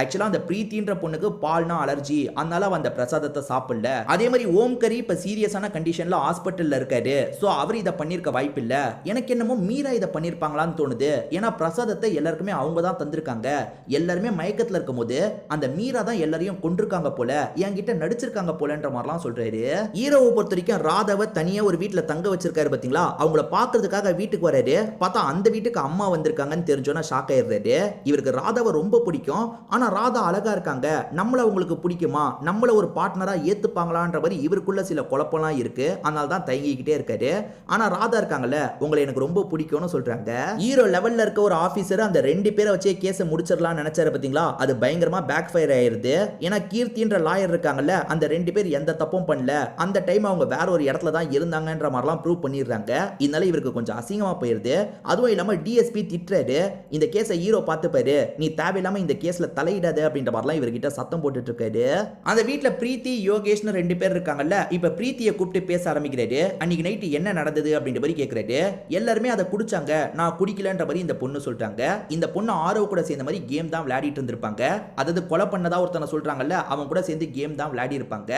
ஆக்சுவலா அந்த பிரீத்தின்ற பொண்ணுக்கு பால்னா அலர்ஜி, அதனால அந்த பிரசாதத்தை சாப்பிடல. அதே மாதிரி ஓம்கரி இப்ப சீரியஸான கண்டிஷன்ல ஹாஸ்பிட்டல்ல இருக்காரு. சோ அவர் இதை பண்ணிருக்க வாய்ப்பு இல்ல. எனக்கு என்னமோ மீரா இதை பண்ணிருப்பாங்களான்னு தோணுது. ஏன்னா பிரசாதத்தை எல்லாருக்குமே அவங்க தான் தந்திருக்காங்க. எல்லாருமே மயக்கத்துல இருக்கும் போது அந்த மீரா தான் எல்லாரையும் கொண்டிருக்காங்க போல, என்கிட்ட நடிச்சிருக்காங்க போலன்ற மாதிரிலாம் சொல்றாரு. ஹீரோவை பொறுத்த வரைக்கும் ராதாவை தனியா ஒரு வீட்டுல தங்க வச்சிருக்காரு பாத்தீங்களா, அவங்கள பாக்குறதுக்காக வீட்டுக்கு வராரு. பார்த்தா அந்த வீட்டுக்கு அம்மா வந்து வந்திருக்காங்கன்னு தெரிஞ்சோன்னா ஷாக் ஆயிடுறாரு. இவருக்கு ராதாவை ரொம்ப பிடிக்கும். ஆனா ராதா அழகா இருக்காங்க, நம்மள உங்களுக்கு பிடிக்குமா, நம்மள ஒரு பார்ட்னரா ஏத்துப்பாங்களான்ற மாதிரி இவருக்குள்ள சில குழப்பம்லாம் இருக்கு. அதனால தான் தயங்கிக்கிட்டே இருக்காரு. ஆனா ராதா இருக்காங்கல்ல, உங்களை எனக்கு ரொம்ப பிடிக்கும்னு சொல்றாங்க. ஹீரோ லெவல்ல இருக்க ஒரு ஆபீசர் அந்த 2 பேரை வச்சே கேஸை முடிச்சிடலாம் நினைச்சாரு பாத்தீங்களா, அது பயங்கரமா பேக் ஃபயர் ஆயிருது. ஏன்னா கீர்த்தின்ற லாயர் இருக்காங்கல்ல, அந்த 2 பேர் எந்த தப்பும் பண்ணல, அந்த டைம் அவங்க வேற ஒரு இடத்துல தான் இருந்தாங்கன்ற மாதிரிலாம் ப்ரூவ் பண்ணிடுறாங்க. இதனால இவருக்கு கொஞ்சம் அசிங்கமா போயிருது. அதுவும் இல்லாம டிஎஸ்பி திட்டுறாரு, இந்த கேஸை ஹீரோ பார்த்துப்பாரு, நீ தேவையில்லாம இந்த கேஸ்ல தலையிடாத அப்படின்ற மாதிரிலாம் இவர்கிட்ட சத்தம் போட்டுட்டு இருக்காரு. அந்த வீட்டுல பிரீத்தி யோகேஷ்னு 2 பேர் இருக்காங்கல்ல, இப்ப பிரீத்தியை கூப்பிட்டு பேச ஆரம்பிக்கிறாரு. அன்னைக்கு நைட்டு என்ன நடந்தது அப்படின்ற மாதிரி கேட்கிறாரு. எல்லாருமே அதை குடிச்சாங்க, நான் குடிக்கலன்ற மாதிரி இந்த பொண்ணு சொல்றாங்க. இந்த பொண்ணு ஆரவ் கூட சேர்ந்த மாதிரி கேம் தான் விளையாடிட்டு இருந்திருப்பாங்க. அதாவது கொலை பண்ணதா ஒருத்தனை சொல்றாங்கல்ல, அவன் கூட சேர்ந்து கேம் தான் விளையாடி இருப்பாங்க.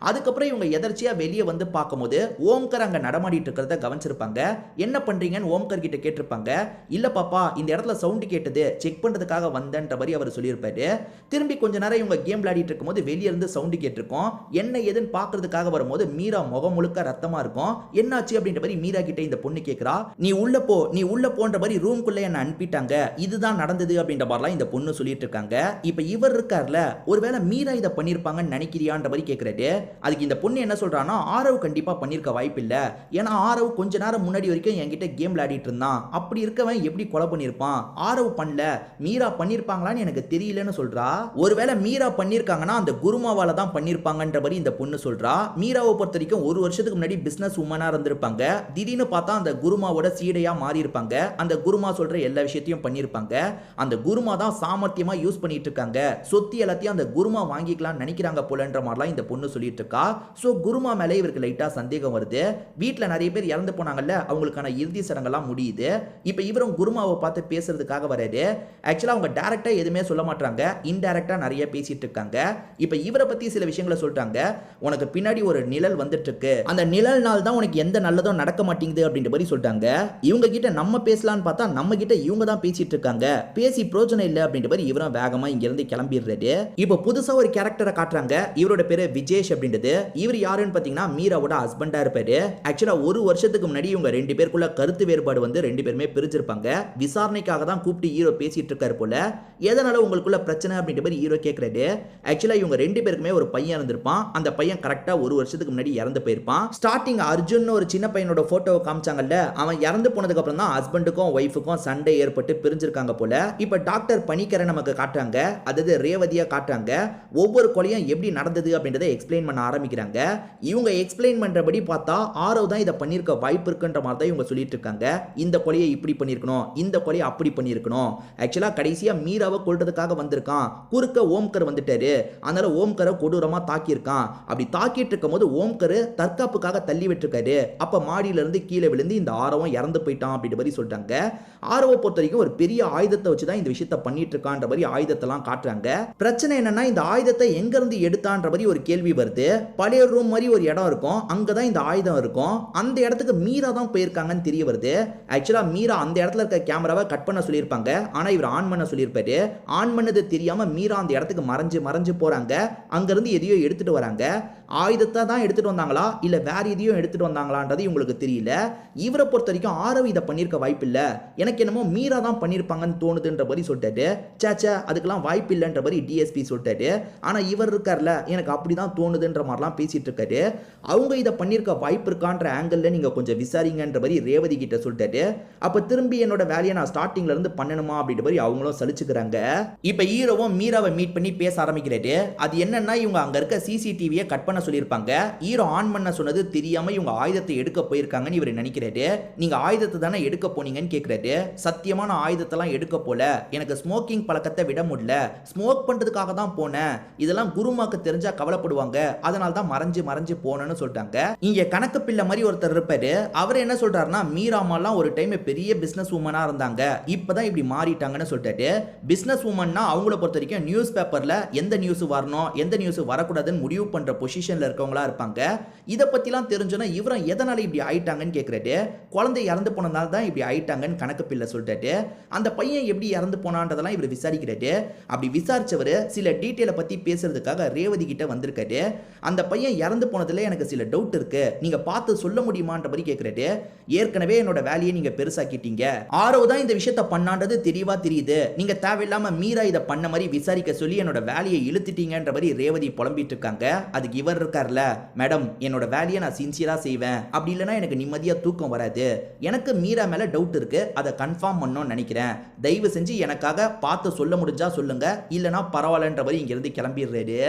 அதுக்கப்புறம் இவங்க எதர்ச்சியா வெளியே வந்து பார்க்கும்போது ஓம்கர் அங்க நடமாடிட்டு இருக்கிறத கவனிச்சிருப்பாங்க. என்ன பண்றீங்கன்னு ஓம்கர் கிட்ட கேட்டிருப்பாங்க. இல்ல பாப்பா, இந்த இடத்துல சவுண்ட் கேட்டது, செக் பண்றதுக்காக வந்தேன்ற மாதிரி அவர் சொல்லியிருப்பாரு. திரும்பி கொஞ்ச நேரம் இவங்க கேம் விளையாடிட்டு இருக்கும்போது வெளியே இருந்து சவுண்ட் கேட்டிருக்கோம். என்ன ஏதுன்னு பார்க்கறதுக்காக வரும்போது மீரா முகம் முழுக்க ரத்தமா இருக்கும். என்னாச்சு அப்படின்ற மாதிரி மீரா கிட்ட இந்த பொண்ணு கேட்கிறா. நீ உள்ள போ, நீ உள்ள போன்ற மாதிரி ரூம்குள்ள என்ன அனுப்பிட்டாங்க, இதுதான் நடந்தது அப்படின்ற மாதிரிலாம் இந்த பொண்ணு சொல்லிட்டு இருக்காங்க. இப்ப இவர் இருக்கார்ல, ஒருவேளை மீரா இதை பண்ணிருப்பாங்கன்னு நினைக்கிறியான்ற மாதிரி கேட்கிறாரு. அதுக்கு இந்த பொண்ணு என்ன சொல்றான்னா, ஆரவ் கண்டிப்பா பண்ணிருக்க வாய்ப்பு இல்ல, ஏன்னா ஆரவ் கொஞ்ச நேரம் முன்னாடி வரைக்கும் என்கிட்ட கேம் விளையாடிட்டு இருந்தான், அப்படி இருக்கவன் எப்படி கொலை பண்ணிருப்பான், ஆரவ் பண்ணல, மீரா பண்ணிருப்பாங்களான்னு எனக்கு தெரியலன்னு சொல்றா. ஒருவேளை மீரா பண்ணிருக்காங்கன்னா அந்த குருமாவால தான் பண்ணிருப்பாங்கன்ற மாதிரி இந்த பொண்ணு சொல்றா. மீராவை பொறுத்த வரைக்கும் ஒரு வருஷத்துக்கு முன்னாடி பிசினஸ் உமனா இருந்திருப்பாங்க. திடீர்னு பார்த்தா அந்த குருமாவோட சீடையா மாறி இருப்பாங்க. அந்த குருமா சொல்ற எல்லா விஷயத்தையும் பண்ணிருப்பாங்க. அந்த குருமா தான் சாமர்த்தியமா யூஸ் பண்ணிட்டு இருக்காங்க. சொத்து எல்லாத்தையும் அந்த குருமா வாங்கிக்கலாம் நினைக்கிறாங்க போலன்ற மாதிரிலாம் இந்த பொண்ணு சொல்லிட்டு இருக்கா. சோ குருமா மேலே இவருக்கு லைட்டா சந்தேகம் வருது. வீட்டுல நிறைய பேர் இறந்து போனாங்கல்ல, அவங்களுக்கான இறுதி சடங்கெல்லாம் முடியுது. இப்ப இவரும் குருமாவை பார்த்து பேசுறதுக்காக வராரு. ஆக்சுவலா அவங்க டைரக்டா எதுவுமே சொல்ல மாட்டாங்க, இன்டைரக்டா நிறைய பேசிட்டு இருக்காங்க. இப்ப இவரை பத்தி சில விஷயங்களை சொல்றாங்க. உனக்கு பின்னாடி ஒரு நிழல் வந்துட்டு இருக்கு, அந்த நிழல்னால தான் உனக்கு எந்த நல்லதும் நடக்க மாட்டேங்குது அப்படின்ற மாதிரி சொல்றாங்க. இவங்க கிட்ட நம்ம பேசலாம்னு பார்த்தா நம்ம கிட்ட இவங்க தான் பேசிட்டு இருக்காங்க, பேசி பிரோஜனம் இல்லை அப்படின்ற மாதிரி இவரும் வேகமா இங்க இருந்து கிளம்பிடுறாரு. இப்ப புதுசா ஒரு கேரக்டரை காட்டுறாங்க. இவரோட பேரு விஜேஷ் அப்படின்றது. இவர் யாருன்னு பாத்தீங்கன்னா மீராவோட ஹஸ்பண்டா இருப்பாரு. ஆக்சுவலா ஒரு வருஷத்துக்கு முன்னாடி இவங்க 2 பேருக்குள்ள கருத்து வேறுபாடு வந்து 2 பேருமே பிரிஞ்சிருப்பாங்க. விசாரணைக்காக தான் கூப்பிட்டு ஹீரோ பேசிட்டு இருக்காரு போல. எதனால உங்களுக்குள்ள பிரச்சனை அப்படின்ற மாதிரி ஹீரோ கேட்கிறாரு. ஆக்சுவலா இவங்க 2 பேருக்குமே ஒரு பையன் இருந்திருப்பான். அந்த பையன் கரெக்டா ஒரு வருஷத்துக்கு முன்னாடி இறந்து போயிருப்பான். ஸ்டார்டிங் அர்ஜுன் ஒரு சின்ன பையனோட போட்டோவை காமிச்சாங்கல்ல, அவன் இறந்து போனதுக்கு அப்புறம் தான் ஹஸ்பண்டுக்கும் ஒய்ஃபுக்கும் சண்டை ஏற்பட்டு பிரிஞ்சிருக்காங்க போல. இப்ப டாக்டர் பணிக்கரை நமக்கு காட்டுறாங்க, அதாவது ரேவதியா காட்டுறாங்க. ஒவ்வொரு கொலையும் எப்படி நடந்தது அப்படின்றத எக்ஸ்பிளைன் பண்ண ஆரம்பிக்கிறாங்க. இவங்க எக்ஸ்பிளைன் பண்றபடி பார்த்தா ஆரவ் தான் இதை பண்ணிருக்க வாய்ப்பு இருக்குன்ற மாதிரி தான் இவங்க சொல்லிட்டு இருக்காங்க. இந்த கொலையை இப்படி பண்ணிருக்கணும், இந்த கொலையை அப்படி பண்ணிருக்கணும். ஆக்சுவலா கடைசியா மீராவை கொல்றதுக்காக வந்திருக்கான், குறுக்க ஓம்கர் வந்துட்டாரு, அதனால ஓம்கரை கொடூரமா தாக்கியிருக்கான். அப்படி தாக்கிட்டு இருக்கும் போது ஓம்கர் தற்காப்புக்காக தள்ளி விட்டுருக்காரு. அப்ப மாடியில இருந்து கீழே விழுந்து இந்த ஆரவம் இறந்து போயிட்டான் அப்படின்ற மாதிரி சொல்றாங்க. ஆரவை பொறுத்த வரைக்கும் ஒரு பெரிய ஆயுதத்தை வச்சுதான் இந்த விஷயத்தை பண்ணிட்டு இருக்கான்ற மாதிரி ஆயுதத்தெல்லாம் காட்டுறாங்க. பிரச்சனை என்னன்னா, இந்த ஆயுதத்தை எங்க இருந்து எடுத்தான்ற மாதிரி ஒரு கேள்வி வருது. பழைய ரூம் மாதிரி ஒரு இடம் இருக்கும், அங்கதான் இந்த ஆயுதம் இருக்கும். அந்த இடத்துக்கு மீரா தான் போயிருக்காங்கன்னு தெரிய வருது. ஆக்சுவலா மீரா அந்த இடத்துல இருக்க கேமராவை கட் பண்ண சொல்லியிருப்பாங்க, ஆனா இவர் ஆன் பண்ண சொல்லியிருப்பாரு. ஆன் பண்ணது தெரியாம மீரா அந்த இடத்துக்கு மறைஞ்சு மறைஞ்சு போறாங்க. அங்கிருந்து எதையோ எடுத்துட்டு வராங்க. ஆயுதத்தை தான் எடுத்துட்டு வந்தாங்களா இல்ல வேற எதையும் எடுத்துட்டு வந்தாங்களான்றது உங்களுக்கு தெரியல. இவரை பொறுத்த வரைக்கும் ஆரவ் இதை பண்ணிருக்க வாய்ப்பு இல்ல, எனக்கு என்னமோ மீரா தான் பண்ணிருப்பாங்கன்னு தோணுதுன்ற மாதிரி சொல்லிட்டாரு. சேச்சா அதுக்கெல்லாம் வாய்ப்பு இல்லைன்ற மாதிரி டிஎஸ்பி சொல்லிட்டாரு. ஆனா இவர் இருக்கார்ல, எனக்கு அப்படிதான் தோணுதுன்ற மாதிரிலாம் பேசிட்டு இருக்காரு. அவங்க இதை பண்ணிருக்க வாய்ப்பு இருக்கான்ற ஆங்கிள் நீங்க கொஞ்சம் விசாரிங்கன்ற மாதிரி ரேவதி கிட்ட சொல்லிட்டாரு. அப்ப திரும்பி என்னோட வேலையை நான் ஸ்டார்டிங்ல இருந்து பண்ணணுமா அப்படின்ற மாதிரி அவங்களும் சலிச்சுக்கிறாங்க. இப்ப ஹீரோவும் மீராவை மீட் பண்ணி பேச ஆரம்பிக்கிறாரு. அது என்னன்னா, இவங்க அங்க இருக்க சிசிடிவியை கட் பண்ண சொல்லியிருப்பாங்க. ஹீரோ ஆன் பண்ண சொன்னது தெரியாம இவங்க ஆயுதத்தை எடுக்க போயிருக்காங்கன்னு இவர் நினைக்கிறாரு. நீங்க ஆயுதத்தை தானே எடுக்க போனீங்கன்னு கேட்கிறாரு. சத்தியமான ஆயுதத்தெல்லாம் எடுக்க போல, எனக்கு ஸ்மோக்கிங் பழக்கத்தை விட முடியல, ஸ்மோக் பண்றதுக்காக தான் போனேன், இதெல்லாம் குருமாக்கு தெரிஞ்சா கவலைப்படுவாங்க, அதனால தான் மறைஞ்சு மறைஞ்சு போனேன்னு சொல்லிட்டாங்க. இங்க கணக்கு பிள்ளை மாதிரி ஒருத்தர் இருப்பாரு. அவர் என்ன சொல்றாருன்னா, மீராமாலாம் ஒரு டைம் பெரிய பிசினஸ் உமனா இருந்தாங்க, இப்பதான் இப்படி மாறிட்டாங்கன்னு சொல்லிட்டாரு. பிசினஸ் உமன்னா அவங்கள பொறுத்த வரைக்கும் நியூஸ் பேப்பர்ல எந்த நியூஸ் வரணும் எந்த நியூஸ் வரக்கூடாதுன்னு முடிவு பண்ற பொசிஷன்ல இருக்கவங்களா இருப்பாங்க. இதை பத்திலாம் தெரிஞ்சோன்னா இவரும் எதனால இப்படி ஆயிட்டாங்கன்னு கேட்கிறாரு. குழந்தை இறந்து போனதால தான் இப்படி ஆயிட்டாங்கன்னு கணக்கு பிள்ளை சொல்லிட்டாரு. அந்த பையன் எப்படி இறந்து போனான்றதெல்லாம் இவர் விசாரிக்கிறாரு. அப்படி விசாரிச்சவர் சில டீட்டெயிலை பத்தி பேசுறதுக்காக ரேவதி கிட்ட வந்திருக்காரு. அந்த பையன் இறந்து போனதுல எனக்கு சில டவுட் இருக்கு, நீங்க பார்த்து சொல்ல முடியுமான்ற மாதிரி கேட்கிறாரு. ஏற்கனவே என்னோட வேலையை நீங்க பெருசாக்கிட்டீங்க, ஆரோ ஆரவ் தான் இந்த விஷயத்த பண்ணான்றது தெளிவா தெரியுது. நீங்க தேவையில்லாம மீரா இத பண்ண மாதிரி விசாரிக்க சொல்லி என்னோட வேலையை இழுத்துட்டீங்கன்ற மாதிரி ரேவதி புலம்பிட்டு இருக்காங்க. அதுக்கு இவர் இருக்கார்ல, மேடம் என்னோட வேலையை நான் சின்சியரா செய்வேன், அப்படி இல்லைன்னா எனக்கு நிம்மதியா தூக்கம் வராது, எனக்கு மீரா மேல டவுட் இருக்கு, அதை கன்ஃபார்ம் பண்ணணும்னு நினைக்கிறேன், தயவு செஞ்சு எனக்காக பார்த்து சொல்ல முடிஞ்சா சொல்லுங்க, இல்லைன்னா பரவாயில்லன்ற மாதிரி இங்க இருந்து கிளம்பிடுறாரு.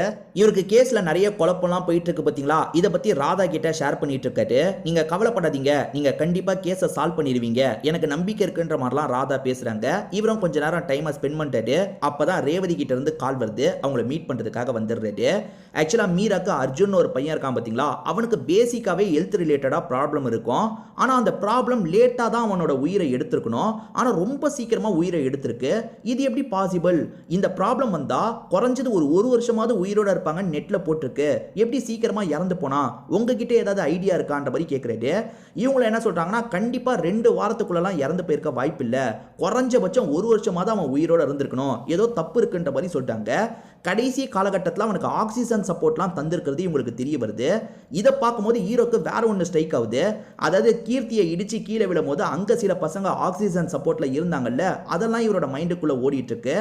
இவருக்கு கேஸ்ல நிறைய குழப்பம்லாம் போயிட்டு இருக்கு பாத்தீங்களா, இதை பத்தி ராதா கிட்ட ஷேர் பண்ணிட்டு இருக்காரு. நீங்க கவலைப்படாதீங்க, நீங்க கண்டிப்பா கேஸை சால்வ் பண்ணிடுவீங்க, எனக்கு நம்பிக்கை இருக்குன்ற மாதிரிலாம் ராதா பேசுறாங்க. இவரும் கொஞ்ச நேரம் டைமை ஸ்பெண்ட் பண்ணிட்டாரு. அப்பதான் ரேவதி கிட்ட இருந்து கால் வருது, அவங்கள மீட் பண்றதுக்காக வந்துடுறாரு. ஆக்சுவலா மீராக்கு அர்ஜுன் ஒரு பையன் இருக்கான் பாத்தீங்களா, அவனுக்கு பேசிக்காவே ஹெல்த் ரிலேட்டடா ப்ராப்ளம் இருக்கும். ஆனா அந்த ப்ராப்ளம் லேட்டா தான் அவனோட உயிரை எடுத்திருக்கணும், ஆனா ரொம்ப சீக்கிரமா உயிரை எடுத்திருக்கு. இது எப்படி பாசிபிள்? இந்த ப்ராப்ளம் வந்தா குறைஞ்சது ஒரு வருஷமாவது உயிரோட இருப்பாங்க நெட்ல போட்டிருக்கு, எப்படி சீக்கிரமா இறந்து போனா, உங்ககிட்ட ஏதாவது ஐடியா இருக்கான்ற மாதிரி கேட்கறாரு. இவங்க என்ன சொல்றாங்கன்னா, கண்டிப்பா 2 வாரத்துக்குள்ளலாம் இறந்து போயிருக்க வாய்ப்பு இல்ல, குறைஞ்சபட்சம் 1 வருஷமாவது அவன் உயிரோட இருந்திருக்கணும், ஏதோ தப்பு இருக்குன்ற மாதிரி சொல்லிட்டாங்க. கடைசி காலகட்டத்தில் அவனுக்கு ஆக்சிஜன் சப்போர்ட்லாம் தந்திருக்கிறது இவங்களுக்கு தெரிய வருது. இதை பார்க்கும்போது ஹீரோக்கு வேற ஒன்று ஸ்ட்ரைக் ஆகுது. அதாவது கீர்த்தியை இடிச்சு கீழே விழும் போது அங்கே சில பசங்க ஆக்சிஜன் சப்போர்ட்ல இருந்தாங்கல்ல, அதெல்லாம் இவரோட மைண்டுக்குள்ள ஓடிட்டு இருக்கு.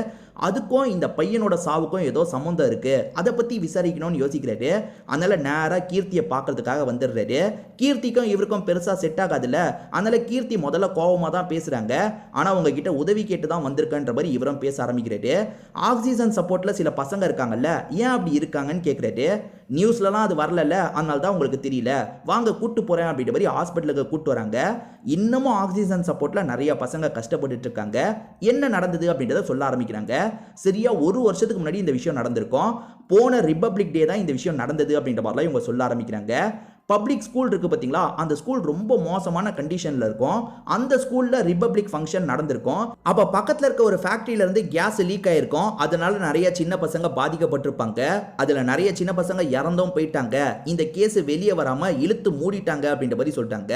அதுக்கும் இந்த பையனோட சாவுக்கும் ஏதோ சம்மந்தம் இருக்கு, அதை பத்தி விசாரிக்கணும்னு யோசிக்கிறாரு. அதனால நேராக கீர்த்தியை பார்க்கறதுக்காக வந்துடுறாரு. கீர்த்திக்கும் இவருக்கும் பெருசா செட் ஆகாதுல்ல, அதனால கீர்த்தி முதல்ல கோவமா தான் பேசுறாங்க. ஆனா உங்ககிட்ட உதவி கேட்டு தான் வந்திருக்கன்ற மாதிரி இவரும் பேச ஆரம்பிக்கிறாரு. ஆக்சிஜன் சப்போர்ட்ல சில பசங்க இருக்காங்கல்ல, ஏன் அப்படி இருக்காங்கன்னு கேட்குறாரு. நியூஸ்லலாம் அது வரல, அதனால தான் உங்களுக்கு தெரியல, வாங்க கூட்டு போறேன் அப்படின்ற மாதிரி ஹாஸ்பிட்டலுக்கு கூட்டு வராங்க. இன்னமும் ஆக்சிஜன் சப்போர்ட்ல நிறைய பசங்க கஷ்டப்பட்டு இருக்காங்க. என்ன நடந்தது அப்படின்றத சொல்ல ஆரம்பிக்கிறாங்க. சரியா 1 வருஷத்துக்கு முன்னாடி இந்த விஷயம் நடந்திருக்கும். போன ரிபப்ளிக் டே தான் இந்த விஷயம் நடந்தது அப்படின்ற மாதிரிலாம் இவங்க சொல்ல ஆரம்பிக்கிறாங்க. பப்ளிக் ஸ்கூல் இருக்கு பார்த்தீங்களா, அந்த ஸ்கூல் ரொம்ப மோசமான கண்டிஷனில் இருக்கும். அந்த ஸ்கூலில் ரிபப்ளிக் ஃபங்க்ஷன் நடந்திருக்கும். அப்போ பக்கத்தில் இருக்க ஒரு ஃபேக்ட்ரியில இருந்து கேஸ் லீக் ஆயிருக்கும். அதனால நிறைய சின்ன பசங்க பாதிக்கப்பட்டிருப்பாங்க. அதில் நிறைய சின்ன பசங்க இறந்தும் போயிட்டாங்க. இந்த கேஸ் வெளியே வராமல் இழுத்து மூடிட்டாங்க அப்படின்ற மாதிரி சொல்லிட்டாங்க.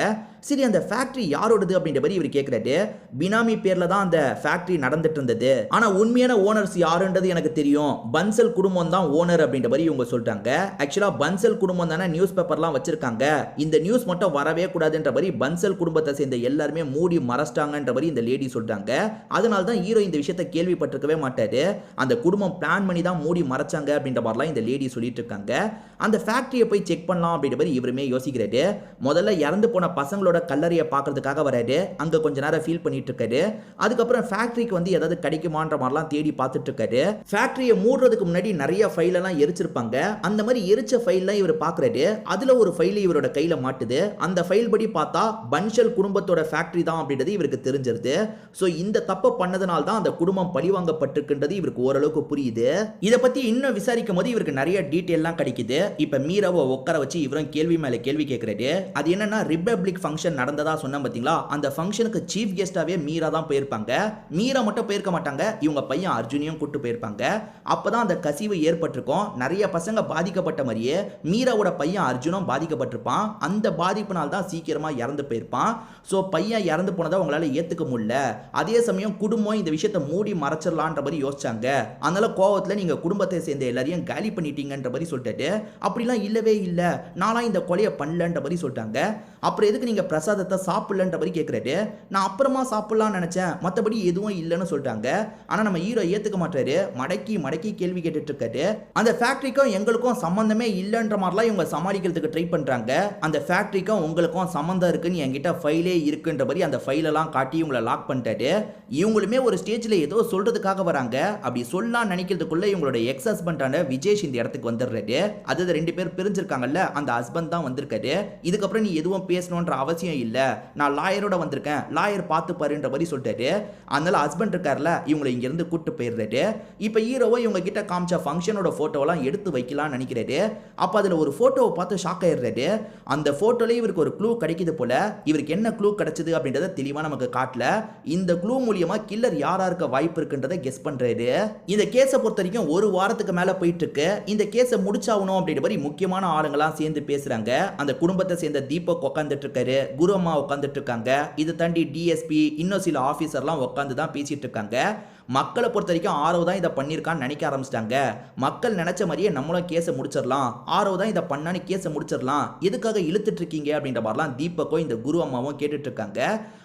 சரி, அந்த ஃபேக்ட்ரி யாரோடது அப்படின்ற மாதிரி இவர் கேட்குறாரு. பினாமி பேரில் தான் அந்த ஃபேக்ட்ரி நடந்துட்டு இருந்தது, ஆனால் உண்மையான ஓனர்ஸ் யாருன்றது எனக்கு தெரியும், பன்சல் குடும்பம் தான் ஓனர் அப்படின்ற மாதிரி இவங்க சொல்லிட்டாங்க. ஆக்சுவலாக பன்சல் குடும்பம் தானே நியூஸ் பேப்பர்லாம் வச்சிருக்காங்க. இந்த நியூஸ் மட்டும் வரவே கூடாதுன்ற மாதிரி பன்சல் குடும்பத்தை சேர்ந்த எல்லாருமே மூடி மறைச்சிட்டாங்கன்ற மாதிரி இந்த லேடி சொல்றாங்க. அதனால தான் ஹீரோ இந்த விஷயத்தை கேள்விப்பட்டிருக்கவே மாட்டாரு. அந்த குடும்பம் பிளான் பண்ணி தான் மூடி மறைச்சாங்க அப்படின்ற மாதிரிலாம் இந்த லேடி சொல்லிட்டு இருக்காங்க. அந்த ஃபேக்டரியை போய் செக் பண்ணலாம் அப்படின்ற மாதிரி இவருமே யோசிக்கிறாரு. முதல்ல இறந்து போன பசங்களோட கல்லறையை பார்க்கறதுக்காக வராரு. அங்க கொஞ்ச நேரம் ஃபீல் பண்ணிட்டு இருக்காரு. அதுக்கப்புறம் ஃபேக்டரிக்கு வந்து ஏதாவது கிடைக்குமான்ற மாதிரிலாம் தேடி பார்த்துட்டு இருக்காரு. ஃபேக்டரியை மூடுறதுக்கு முன்னாடி நிறைய ஃபைல் எல்லாம் எரிச்சிருப்பாங்க. அந்த மாதிரி எரிச்ச ஃபைல்லாம் இவர் பார்க்கறாரு. அதுல ஒரு ஃபைல் இவரோட கையில மாட்டுது. அந்த ஃபைல் படி பார்த்தா பன்சல் குடும்பத்தோட ஃபேக்டரி தான் அப்படின்றது இவருக்கு தெரிஞ்சிருது. சோ இந்த தப்பை பண்ணதுனால தான் அந்த குடும்பம் பழிவாங்கப்பட்டிருக்குன்றது இவருக்கு ஓரளவுக்கு புரியுது. இதை பத்தி இன்னும் விசாரிக்கும் போது இவருக்கு நிறைய டீட்டெயில்லாம் கிடைக்குது. இப்ப மீராவை உட்கார வச்சு இவரும் கேள்வி மேல கேள்வி கேட்கிறாரு. அது என்னன்னா, ரிபப்ளிக் ஃபங்க்ஷன் நடந்ததா சொன்ன பாத்தீங்களா, அந்த ஃபங்க்ஷனுக்கு சீஃப் கெஸ்டாவே மீரா தான் போயிருப்பாங்க. மீரா மட்டும் போயிருக்க மாட்டாங்க, இவங்க பையன் அர்ஜுனையும் கூட்டு போயிருப்பாங்க. அப்பதான் அந்த கசிவு ஏற்பட்டிருக்கும். நிறைய பசங்க பாதிக்கப்பட்ட மாதிரியே மீராவோட பையன் அர்ஜுனும் பாதிக்கப்பட்டிருப்பான். அந்த பாதிப்பினால் தான் சீக்கிரமா இறந்து போயிருப்பான். சோ பையன் இறந்து போனதை அவங்களால ஏத்துக்க முடியல. அதே சமயம் குடும்பம் இந்த விஷயத்தை மூடி மறைச்சிடலான்ற மாதிரி யோசிச்சாங்க. அதனால கோவத்துல நீங்க குடும்பத்தை சேர்ந்த எல்லாரையும் காலி பண்ணிட்டீங்கன்ற மாதிரி சொல்லிட்டு, அப்படிலாம் இல்லவே இல்ல, நான்லாம் இந்த கொலையை பண்ணலன்ற மாதிரி சொல்லிட்டாங்க. அப்புறம் எதுக்கு நீங்க பிரசாதத்தை சாப்பிடலன்ற மாதிரி கேட்கிறாரு. நான் அப்புறமா சாப்பிடலாம்னு நினைச்சேன், மற்றபடி எதுவும் இல்லைன்னு சொல்லிட்டாங்க. ஆனா நம்ம ஹீரோ ஏத்துக்க மாட்டாரு. மடக்கி மடக்கி கேள்வி கேட்டுட்டு இருக்காரு. அந்த ஃபேக்டரிக்கும் எங்களுக்கும் சம்பந்தமே இல்லைன்ற மாதிரிலாம் இவங்க சமாளிக்கிறதுக்கு ட்ரை பண்றாங்க. அந்த ஃபேக்டரிக்கும் உங்களுக்கும் சம்பந்தம் இருக்குன்னு என்கிட்ட ஃபைலே இருக்குன்ற மாதிரி அந்த ஃபைலெல்லாம் காட்டி இவங்களை லாக் பண்ணிட்டாரு. இவங்களுமே ஒரு ஸ்டேஜ்ல ஏதோ சொல்றதுக்காக வராங்க. அப்படி சொல்லலாம் நினைக்கிறதுக்குள்ள இவங்களோட எக்ஸ் ஹஸ்பண்டான விஜேஷ் இந்த இடத்துக்கு வந்துடுறாரு. அது 2 பேர் பிரிஞ்சிருக்காங்கல்ல, அந்த ஹஸ்பண்ட் தான் வந்திருக்காரு. இதுக்கப்புறம் நீ எதுவும் பேசணுன்ற அவசியம் இல்ல, நான் லாயரோட வந்திருக்கேன், லாயர் பார்த்து பாருன்ற மாதிரி சொல்லிட்டாரு. அதனால ஹஸ்பண்ட் இருக்கார்ல, இவங்களை இங்க இருந்து கூட்டு போயிடுறாரு. இப்ப ஹீரோவை இவங்க கிட்ட காமிச்ச ஃபங்க்ஷனோட போட்டோலாம் எடுத்து வைக்கலாம்னு நினைக்கிறாரு. அப்ப அதுல ஒரு போட்டோவை பார்த்து ஷாக் ஆயிடுறாரு. அந்த போட்டோல இவருக்கு ஒரு க்ளூ கிடைக்குது போல. இவருக்கு என்ன க்ளூ கிடைச்சது அப்படின்றத தெளிவா நமக்கு காட்டல. இந்த க்ளூ மூலியமா கில்லர் யாரா இருக்க வாய்ப்பு இருக்குன்றதை கெஸ் பண்றாரு. இந்த கேஸை பொறுத்த வரைக்கும் 1 வாரத்துக்கு மேல போயிட்டு இருக்கு. இந்த கேஸை முடிச்சாகணும் அப்படின்ற மாதிரி முக்கியமான ஆளுங்களாம் சேர்ந்து பேசுறாங்க. அந்த குடும்பத்தை சேர்ந்த தீபக் உட்காந்துட்டு இருக்காரு, குரு அம்மா உட்காந்துட்டு இருக்காங்க. இது தாண்டி டிஎஸ்பி இன்னும் சில ஆபீசர்லாம் உட்காந்து தான் பேசிட்டு இருக்காங்க. மக்களை பொறுத்த வரைக்கும் ஆரவ் தான் இதை பண்ணியிருக்கான்னு நினைக்க ஆரம்பிச்சிட்டாங்க. மக்கள் நினைச்ச மாதிரியே நம்மளும் கேஸை முடிச்சிடலாம், ஆரவ் தான் இதை பண்ணான்னு கேஸை முடிச்சிடலாம், எதுக்காக இழுத்துட்டு இருக்கீங்க அப்படின்ற மாதிரிலாம் தீபக்கும் இந்த குரு அம்மாவும் கேட்டுட்டு இருக்காங்க.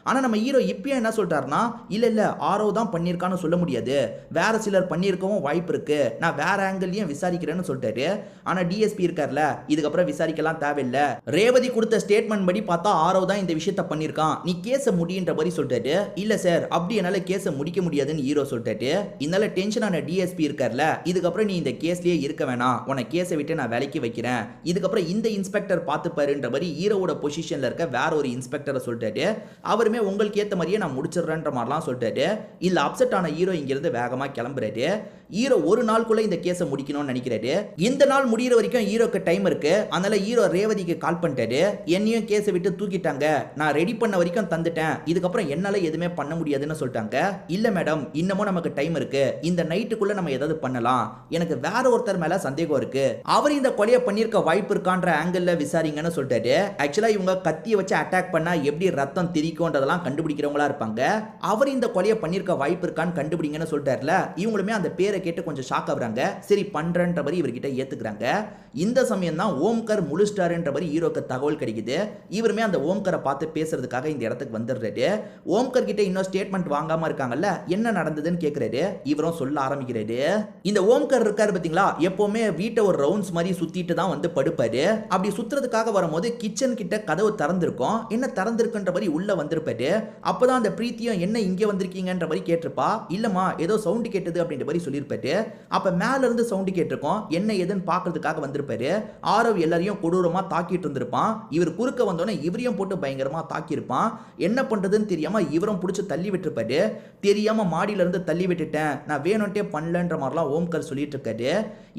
ஆனா நம்ம ஹீரோ இப்பயும் என்ன சொல்றாருன்னா, இல்ல ஆரவ் தான் பண்ணியிருக்கான்னு சொல்ல முடியாது, வேற சிலர் பண்ணியிருக்கவும் வாய்ப்பு இருக்கு, நான் வேற ஆங்கிள்லயும் விசாரிக்கிறேன்னு சொல்லிட்டாரு. ஆனா டிஎஸ்பி இருக்கார்ல, இதுக்கப்புறம் விசாரிக்கலாம் தேவையில்லை, ரேவதி கொடுத்த ஸ்டேட்மெண்ட் படி பார்த்தா ஆரவ் தான் இந்த விஷயத்த பண்ணியிருக்கான், நீ கேஸை முடின்ற மாதிரி சொல்லிட்டாரு. இல்ல சார், அப்படி என்னால கேஸை முடிக்க முடியாதுன்னு ஹீரோ சொல்லிட்டாரு. இதனால டென்ஷனான டிஎஸ்பி இருக்கார்ல, இதுக்கப்புறம் நீ இந்த கேஸ்லயே இருக்க வேணாம், உன கேஸை விட்டு நான் வேலைக்கு வைக்கிறேன், இதுக்கப்புறம் இந்த இன்ஸ்பெக்டர் பார்த்து பாருன்ற மாதிரி ஹீரோவோட பொசிஷன்ல இருக்க வேற ஒரு இன்ஸ்பெக்டரை சொல்லிட்டாரு. அவருமே உங்களுக்கு ஏத்த மாதிரியே நான் முடிச்சிடுறேன்ற மாதிரிலாம் சொல்லிட்டாரு. இல்ல அப்செட் ஆன ஹீரோ இங்கிருந்து வேகமா கிளம்புறாரு. ஹீரோ ஒரு நாளுக்குள்ள இந்த கேஸை முடிக்கணும்னு நினைக்கிறாரு. இந்த நாள் முடிகிற வரைக்கும் ஹீரோக்கு டைம் இருக்கு. அதனால ஹீரோ ரேவதிக்கு கால் பண்ணிட்டாரு. என்னையும் கேஸை விட்டு தூக்கிட்டாங்க, நான் ரெடி பண்ண வரைக்கும் தந்துட்டேன், இதுக்கப்புறம் என்னால எதுவுமே பண்ண முடியாதுன்னு சொல்லிட்டாங்க. இல்ல மேடம், இன்னமும் நமக்கு டைம் இருக்கு, இந்த நைட்டுக்குள்ள நம்ம ஏதாவது பண்ணலாம், எனக்கு வேற ஒருத்தர் மேல சந்தேகம் இருக்கு, அவர் இந்த கொலையை பண்ணிருக்க வாய்ப்பு இருக்கான்ற ஆங்கிள் விசாரிங்கன்னு சொல்லிட்டாரு. ஆக்சுவலா இவங்க கத்தியை வச்சு அட்டாக் பண்ணா எப்படி ரத்தம் திரிக்கும்ன்றதெல்லாம் கண்டுபிடிக்கிறவங்களா இருப்பாங்க. அவர் இந்த கொலையை பண்ணிருக்க வாய்ப்பு இருக்கான்னு கண்டுபிடிங்கன்னு சொல்லிட்டாருல. இவங்களுமே அந்த பேரை கேட்டு கொஞ்சம் ஷாக் ஆகுறாங்க. சரி பண்றேன்ற மாதிரி இவர்கிட்ட ஏத்துக்கிறாங்க. இந்த சமயம் தான் ஓம்கர் முழுஸ்டார்ன்ற மாதிரி ஹீரோக்கு தகவல் கிடைக்குது. இவருமே அந்த ஓம்கரை பார்த்து பேசுறதுக்காக இந்த இடத்துக்கு வந்துடுறாரு. ஓம்கர் கிட்ட இன்னும் ஸ்டேட்மெண்ட் வாங்காம இருக்காங்கல்ல, என்ன நடந்ததுன்னு கேட்கிறாரு. இவரும் சொல்ல ஆரம்பிக்கிறாரு. இந்த ஓம்கர் இருக்காரு பாத்தீங்களா, எப்பவுமே வீட்டை ஒரு ரவுண்ட்ஸ் மாதிரி சுத்திட்டு தான் வந்து படுப்பாரு. அப்படி சுத்துறதுக்காக வரும்போது கிச்சன் கிட்ட கதவு திறந்திருக்கும். என்ன திறந்திருக்குன்ற மாதிரி உள்ள வந்திருப்பாரு. அப்பதான் அந்த பிரீத்தியும் என்ன இங்க வந்திருக்கீங்கன்ற மாதிரி கேட்டிருப்பா. இல்லம்மா ஏதோ சவுண்ட் கேட்டது அப்படின்ற மாதிரி சொல்லியிருப்பாரு. அப்ப மேல இருந்து சவுண்ட் கேட்டிருக்கோம், என்ன ஏதுன்னு பாக்குறதுக்காக வந்திருப்பாரு. ஆரவ் எல்லாரையும் கொடூரமா தாக்கிட்டு இருந்திருப்பான். இவர் குறுக்க வந்தோடனே இவரையும் போட்டு பயங்கரமா தாக்கியிருப்பான். என்ன பண்றதுன்னு தெரியாம இவரும் பிடிச்சி தள்ளி விட்டுருப்பாரு. தெரியாம மாடியில இருந்து தள்ளி விட்டுட்டேன், நான் வேணும்ட்டே பண்ணலன்ற மாதிரிலாம் ஓம்கர் சொல்லிட்டு இருக்காரு.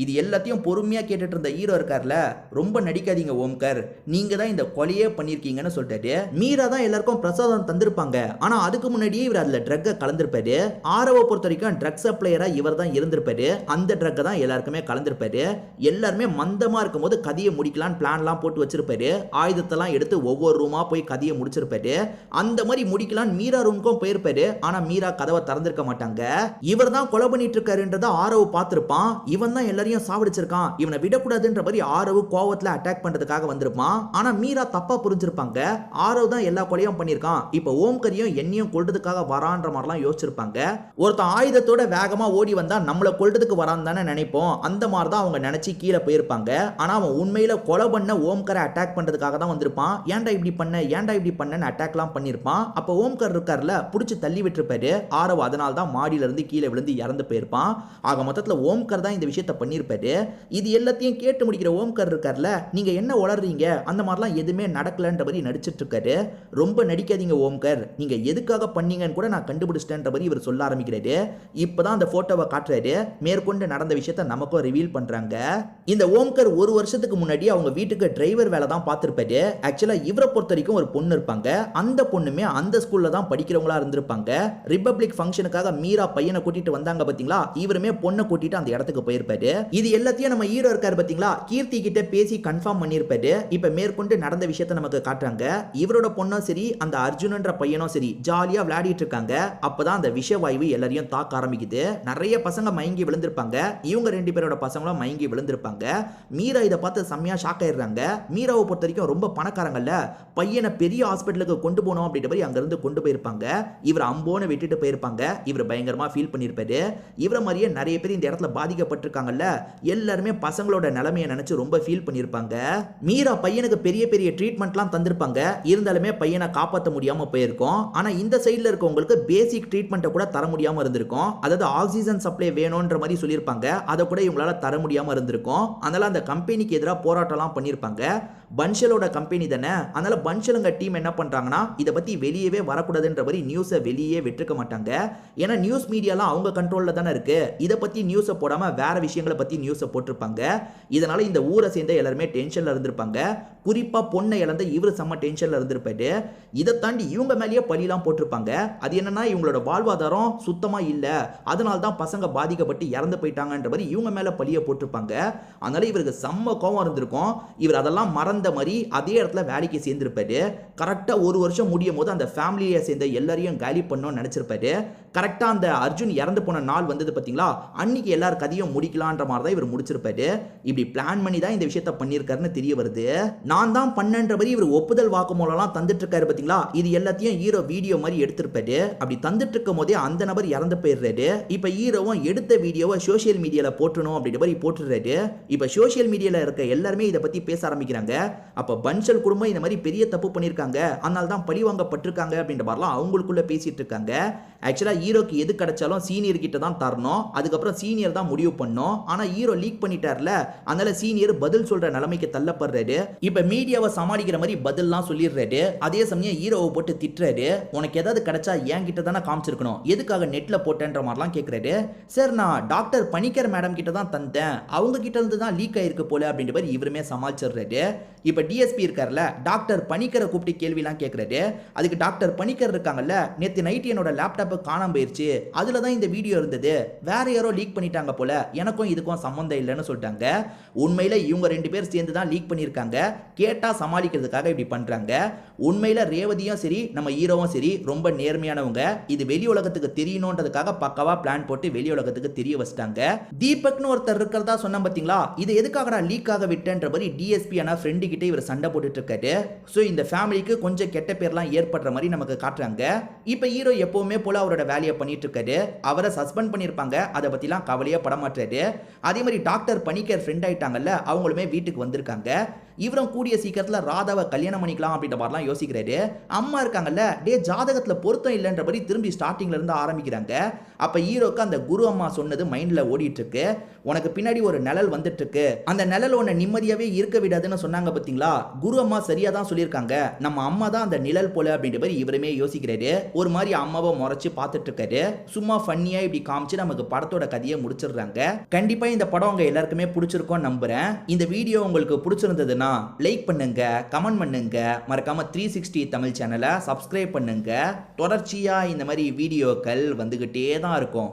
இது எல்லாத்தையும் பொறுமையா கேட்டுட்டு இருந்த ஹீரோ இருக்கார்ல, ரொம்ப நடிக்காதீங்க ஓம்கர், நீங்க தான் இந்த கொலையே பண்ணிருக்கீங்கன்னு சொல்லிட்டாரு. மீரா தான் எல்லாருக்கும் பிரசாதம் தந்திருப்பாங்க, ஆனா அதுக்கு முன்னாடியே இவர் அதுல ட்ரக்கை கலந்திருப்பாரு. ஆரவை பொறுத்த வரைக்கும் ட்ரக் சப்ளையரா இவர் தான் இருந்திருப்பாரு. அந்த ட்ரக்கை தான் எல்லாருக்குமே கலந்திருப்பாரு. எல்லாருமே மந்தமா இருக்கும்போது கதையை முடிக்கலான்னு பிளான்லாம் போட்டு வச்சிருப்பாரு. ஆயுதத்தெல்லாம் எடுத்து ஒவ்வொரு ரூமா போய் கதையை முடிச்சிருப்பாரு. அந்த மாதிரி முடிக்கலான்னு மீரா ரூமுக்கும் போயிருப்பாரு. ஆனா மீரா கதவை திறந்திருக்க மாட்டாங்க. இவர் தான் கொலை பண்ணிட்டு இருக்காருன்றத ஆரவு பார்த்திருப்பான். இவன் தான் எல்லாரையும் சாவடிச்சிருக்கான், இவனை விடக்கூடாதுன்ற மாதிரி ஆரவு கோவத்துல அட்டாக் பண்றதுக்காக வந்திருப்பான். ஆனா மீரா தப்பா புரிஞ்சிருப்பாங்க. ஆரவ் தான் எல்லா கொலையும் பண்ணிருக்கான், இப்ப ஓம்கரையும் என்னையும் கொல்றதுக்காக வரான்ற மாதிரிலாம் யோசிச்சிருப்பாங்க. ஒருத்தன் ஆயுதத்தோட வேகமா ஓடி வந்தா நம்மள கொல்றதுக்கு வரான் தானே நினைப்போம். அந்த மாதிரி தான் அவங்க நினைச்சு கீழே போயிருப்பாங்க. ஆனா அவன் உண்மையில கொலை பண்ண ஓம்கரை அட்டாக் பண்றதுக்காக தான் வந்திருப்பான். ஏன்டா இப்படி பண்ண, ஏன்டா இப்படி பண்ணன்னு அட்டாக்லாம் பண்ணிருப்பான். அப்ப ஓம்கர் இருக்கார்ல, புடிச்சு தள்ளி விட்டுருப்பாரு. ஆரவ் அதனால தான் மாடியில இருந்து கீழே விழுந்து இறந்து போயிருப்பான். ஆக மொத்தத்துல ஓம்கர் தான் இந்த விஷயத்த பண்ணிருப்பாரு. இது எல்லாத்தையும் கேட்டு முடிக்கிற ஓம்கர் இருக்கார்ல, நீங்க என்ன உளறீங்க, அந்த மாதிரிலாம் எதுவுமே நடக்கலன்ற மாதிரி நடிச்சிட்டு இருக்காரு. ரொம்ப நடிக்காதீங்க ஓம்கர், நீங்க எதுக்காக பண்ணீங்கன்னு கூட நான் கண்டுபிடிச்சிட்டேன்ற மாதிரி இவர் சொல்ல ஆரம்பிக்கிறாரு. இப்பதான் அந்த போட்டோவை காட்டுறாரு. மேற்கொண்டு நடந்த விஷயத்த நமக்கும் ரிவீல் பண்றாங்க. இந்த ஓம்கர் ஒரு வருஷத்துக்கு முன்னாடி அவங்க வீட்டுக்கு டிரைவர் வேலை தான் பார்த்திருப்பாரு. ஆக்சுவலா இவரை பொறுத்த வரைக்கும் ஒரு பொண்ணு இருப்பாங்க. அந்த பொண்ணுமே அந்த ஸ்கூல்ல தான் படிக்கிறவங்களா இருந்திருப்பாங்க. ரிபப்ளிக் ஃபங்க்ஷனுக்காக மீரா பையனை கூட்டிட்டு வந்தாங்க பாத்தீங்களா, இவருமே பொண்ணை கூட்டிட்டு அந்த இடத்துக்கு போயிருப்பாரு. இது எல்லாத்தையும் நம்ம ஹீரோ இருக்காரு பாத்தீங்களா, கீர்த்தி கிட்ட பேசி கன்ஃபார்ம் பண்ணிருப்பாரு. இப்ப மேற்கொண்டு நடந்த விஷயத்த நமக்கு காட்டுறாங்க. இவரோட பொண்ணும் சரி, அந்த அர்ஜுனன்ற பையனும் சரி, ஜாலியா விளையாடிட்டு இருக்காங்க. அப்பதான் அந்த விஷவாயு எல்லாரையும் தாக்க ஆரம்பிக்குது. நிறைய பசங்க மயங்கி விழுந்திருப்பாங்க. இவங்க ரெண்டு பேரோட பசங்களும் மயங்கி விழுந்திருப்பாங்க. மீரா இதை பார்த்து செம்மையா ஷாக் ஆயிடுறாங்க. மீராவை பொறுத்த வரைக்கும் ரொம்ப பணக்காரங்கல்ல, பையனை பெரிய ஹாஸ்பிட்டலுக்கு கொண்டு போனோம் அப்படின்ற மாதிரி அங்கிருந்து கொண்டு போயிருப்பாங்க. இவர் அம்போன்னு விட்டுட்டு போயிருப்பாங்க. இவர் பயங்கரமா ஃபீல் பண்ணியிருப்பாரு. இவரை மாதிரியே நிறைய பேர் இந்த இடத்துல பாதிக்கப்பட்டிருக்காங்கல்ல, எல்லாருமே பசங்களோட நிலைமையை நினைச்சு ரொம்ப ஃபீல் பண்ணியிருப்பாங்க. மீரா பையனுக்கு பெரிய பெரிய ட்ரீட்மெண்ட்லாம் தந்திருப்பாங்க. இருந்தாலுமே பையனை காப்பாற்ற முடியாம போயிருக்கும். ஆனா இந்த சைடில் இருக்கவங்களுக்கு பேசிக் ட்ரீட்மெண்ட்டை கூட தர முடியாம இருந்திருக்கும். அதாவது ஆக்சிஜன் சப்ளை வேணும்ன்ற மாதிரி சொல்லியிருப்பாங்க. அதை கூட இவங்களால தர முடியாம இருந்திருக்கும். அதனால அந்த கம்பெனிக்கு எதிராக போராட்டம்லாம் பண்ணியிருப்பாங்க. பன்ஷலோட கம்பெனி தானே, அதனால பன்ஷலுங்க டீம் என்ன பண்றாங்கன்னா, இதை பத்தி வெளியவே வரக்கூடாதுன்ற மாதிரி நியூஸை வெளியே விட்டுருக்க மாட்டாங்க. ஏன்னா நியூஸ் மீடியாலாம் அவங்க கண்ட்ரோல்ல தானே இருக்கு. இதை பத்தி நியூஸை போடாம வேற விஷயங்களை பத்தி நியூஸை போட்டிருப்பாங்க. இதனால இந்த ஊரை சேர்ந்த எல்லாருமே டென்ஷன்ல இருந்திருப்பாங்க. குறிப்பா பொண்ணை இழந்த இவரு செம்ம டென்ஷன்ல இருந்திருப்பாரு. இதை தாண்டி இவங்க மேலேயே பழிலாம் போட்டிருப்பாங்க. அது என்னன்னா, இவங்களோட வாழ்வாதாரம் சுத்தமா இல்ல, அதனால தான் பசங்க பாதிக்கப்பட்டு இறந்து போயிட்டாங்கன்ற மாதிரி இவங்க மேல பழிய போட்டிருப்பாங்க. அதனால இவருக்கு செம்ம கோவம் இருந்திருக்கும். இவர் அதெல்லாம் மறந்து வளர்ந்த மாதிரி அதே இடத்துல வேலைக்கு சேர்ந்திருப்பாரு. கரெக்டா ஒரு வருஷம் முடியும் போது அந்த ஃபேமிலியை சேர்ந்த எல்லாரையும் காலி பண்ணணும்னு நினைச்சிருப்பாரு. கரெக்டா அந்த அர்ஜுன் இறந்து போன நாள் வந்தது பாத்தீங்களா, அன்னைக்கு எல்லார் கதையும் முடிக்கலான்ற மாதிரி தான் இவர் முடிச்சிருப்பாரு. இப்படி பிளான் பண்ணி தான் இந்த விஷயத்த பண்ணியிருக்காருன்னு தெரிய வருது. நான் தான் பண்ணன்றபடி இவர் ஒப்புதல் வாக்குமூலம்லாம் தந்துட்டு இருக்காரு பாத்தீங்களா, இது எல்லாத்தையும் ஹீரோ வீடியோ மாதிரி எடுத்திருப்பாரு. அப்படி தந்துட்டு இருக்கும் போதே அந்த நபர் இறந்து போயிடுறாரு. இப்ப ஹீரோவும் எடுத்த வீடியோவை சோசியல் மீடியால போட்டணும் அப்படின்ற மாதிரி போட்டுறாரு. இப்ப சோசியல் மீடியால இருக்க எல்லாருமே இதை பத்தி பேச ஆரம்பிக்கிறாங்க. அப்ப பன்சல் குடும்பம் இந்த மாதிரி பெரிய தப்பு பண்ணிருக்காங்க, அதனால தான் பழி வாங்கப்பட்டிருக்காங்க அப்படின்ற மாதிரிலாம் அவங்களுக்குள்ள பேசிட்டு இருக்காங்க. ஆக்சுவலா ஹீரோக்கு எது கிடைச்சாலும் சீனியர் கிட்ட தான் தரணும், அதுக்கப்புறம் சீனியர் தான் முடிவு பண்ணும். ஆனா ஹீரோ லீக் பண்ணிட்டார்ல, அதனால சீனியர் பதில் சொல்ற நிலைமைக்கு தள்ளப்படுறாரு. இப்ப மீடியாவை சமாளிக்கிற மாதிரி பதில்லாம் சொல்லிடுறாரு. அதே சமயம் ஹீரோவை போட்டு திட்டுறாரு. உனக்கு ஏதாவது கிடைச்சா என்கிட்ட தானே காமிச்சிருக்கணும், எதுக்காக நெட்ல போட்டேன்ற மாதிரிலாம் கேட்கிறாரு. சார் நான் டாக்டர் பணிக்கர் மேடம் கிட்ட தான் தந்தேன், அவங்க கிட்ட இருந்து தான் லீக் ஆயிருக்கு போல அப்படின்ற மாதிரி இவருமே சமாளிச்சிடுறாரு. இப்ப டிஎஸ்பி இருக்கார்ல, டாக்டர் பணிக்கரை கூப்பிட்டு கேள்விலாம் கேட்கிறாரு. அதுக்கு டாக்டர் பணிக்கர் இருக்காங்கல்ல, நேத்து நைட் என்னோட லேப்டாப் காணாம போயிருச்சு, அதுல தான் இந்த வீடியோ இருந்தது, வேற யாரோ லீக் பண்ணிட்டாங்க போல, எனக்கும் இதுக்கும் சம்பந்தம் இல்லைன்னு சொல்லிட்டாங்க. உண்மையில இவங்க 2 பேர் சேர்ந்து தான் லீக் பண்ணியிருக்காங்க, கேட்டா சமாளிக்கிறதுக்காக இப்படி பண்றாங்க. உண்மையில ரேவதியும் சரி நம்ம ஹீரோவும் சரி ரொம்ப நேர்மையானவங்க. இது வெளி உலகத்துக்கு தெரியணும்ன்றதுக்காக பக்காவா பிளான் போட்டு வெளி உலகத்துக்கு தெரிய வச்சிட்டாங்க. தீபக்னு ஒருத்தர் இருக்கிறதா சொன்ன பாத்தீங்களா, இது எதுக்காகடா லீக் ஆக விட்டேன்ற மாதிரி டிஎஸ்பி ஆனா ஃப்ரெண்டு கிட்ட இவர் சண்டை போட்டுட்டு இருக்காரு. சோ இந்த ஃபேமிலிக்கு கொஞ்சம் கெட்ட பேர்லாம் ஏற்படுற மாதிரி நமக்கு காட்டுறாங்க. இப்ப ஹீரோ எப்பவுமே போல அவரோட வேலையை பண்ணிட்டு இருக்காரு. அவரை சஸ்பெண்ட் பண்ணிருப்பாங்க, அதை பத்திலாம் கவலையே படமாட்டாரு. அதே மாதிரி டாக்டர் பணிக்கர் ஃப்ரெண்ட் ஆயிட்டாங்கல்ல, அவங்களுமே வீட்டுக்கு வந்திருக்காங்க. இவரும் கூடிய சீக்கிரத்துல ராதாவை கல்யாணம் பண்ணிக்கலாம் அப்படின்ற மாதிரிலாம் யோசிக்கிறாரு. அம்மா இருக்காங்கல்ல, டே ஜாதகத்துல பொருத்தம் இல்லைன்ற மாதிரி திரும்பி ஸ்டார்டிங்ல இருந்து ஆரம்பிக்கிறாங்க. அப்ப ஹீரோக்கு அந்த குரு அம்மா சொன்னது மைண்ட்ல ஓடிட்டு இருக்கு. உனக்கு பின்னாடி ஒரு நிழல் வந்துட்டு இருக்கு, அந்த நிழல் உன்னை நிம்மதியாவே இருக்க விடாதுன்னு சொன்னாங்க பாத்தீங்களா, குரு அம்மா சரியா தான் சொல்லியிருக்காங்க, நம்ம அம்மா தான் அந்த நிழல் போல அப்படின்ற மாதிரி இவருமே யோசிக்கிறாரு. ஒரு மாதிரி அம்மாவை முறைச்சு பார்த்துட்டு இருக்காரு. சும்மா ஃபன்னியா இப்படி காமிச்சு நமக்கு படத்தோட கதையை முடிச்சிடுறாங்க. கண்டிப்பா இந்த படம் உங்க எல்லாருக்குமே பிடிச்சிருக்கும் நம்புறேன். இந்த வீடியோ உங்களுக்கு பிடிச்சிருந்ததுன்னா லைக் பண்ணுங்க, கமெண்ட் பண்ணுங்க, மறக்காம 360 தமிழ் சேனலை சப்ஸ்கிரைப் பண்ணுங்க. தொடர்ச்சியா இந்த மாதிரி வீடியோக்கள் வந்துகிட்டே தான் இருக்கும்.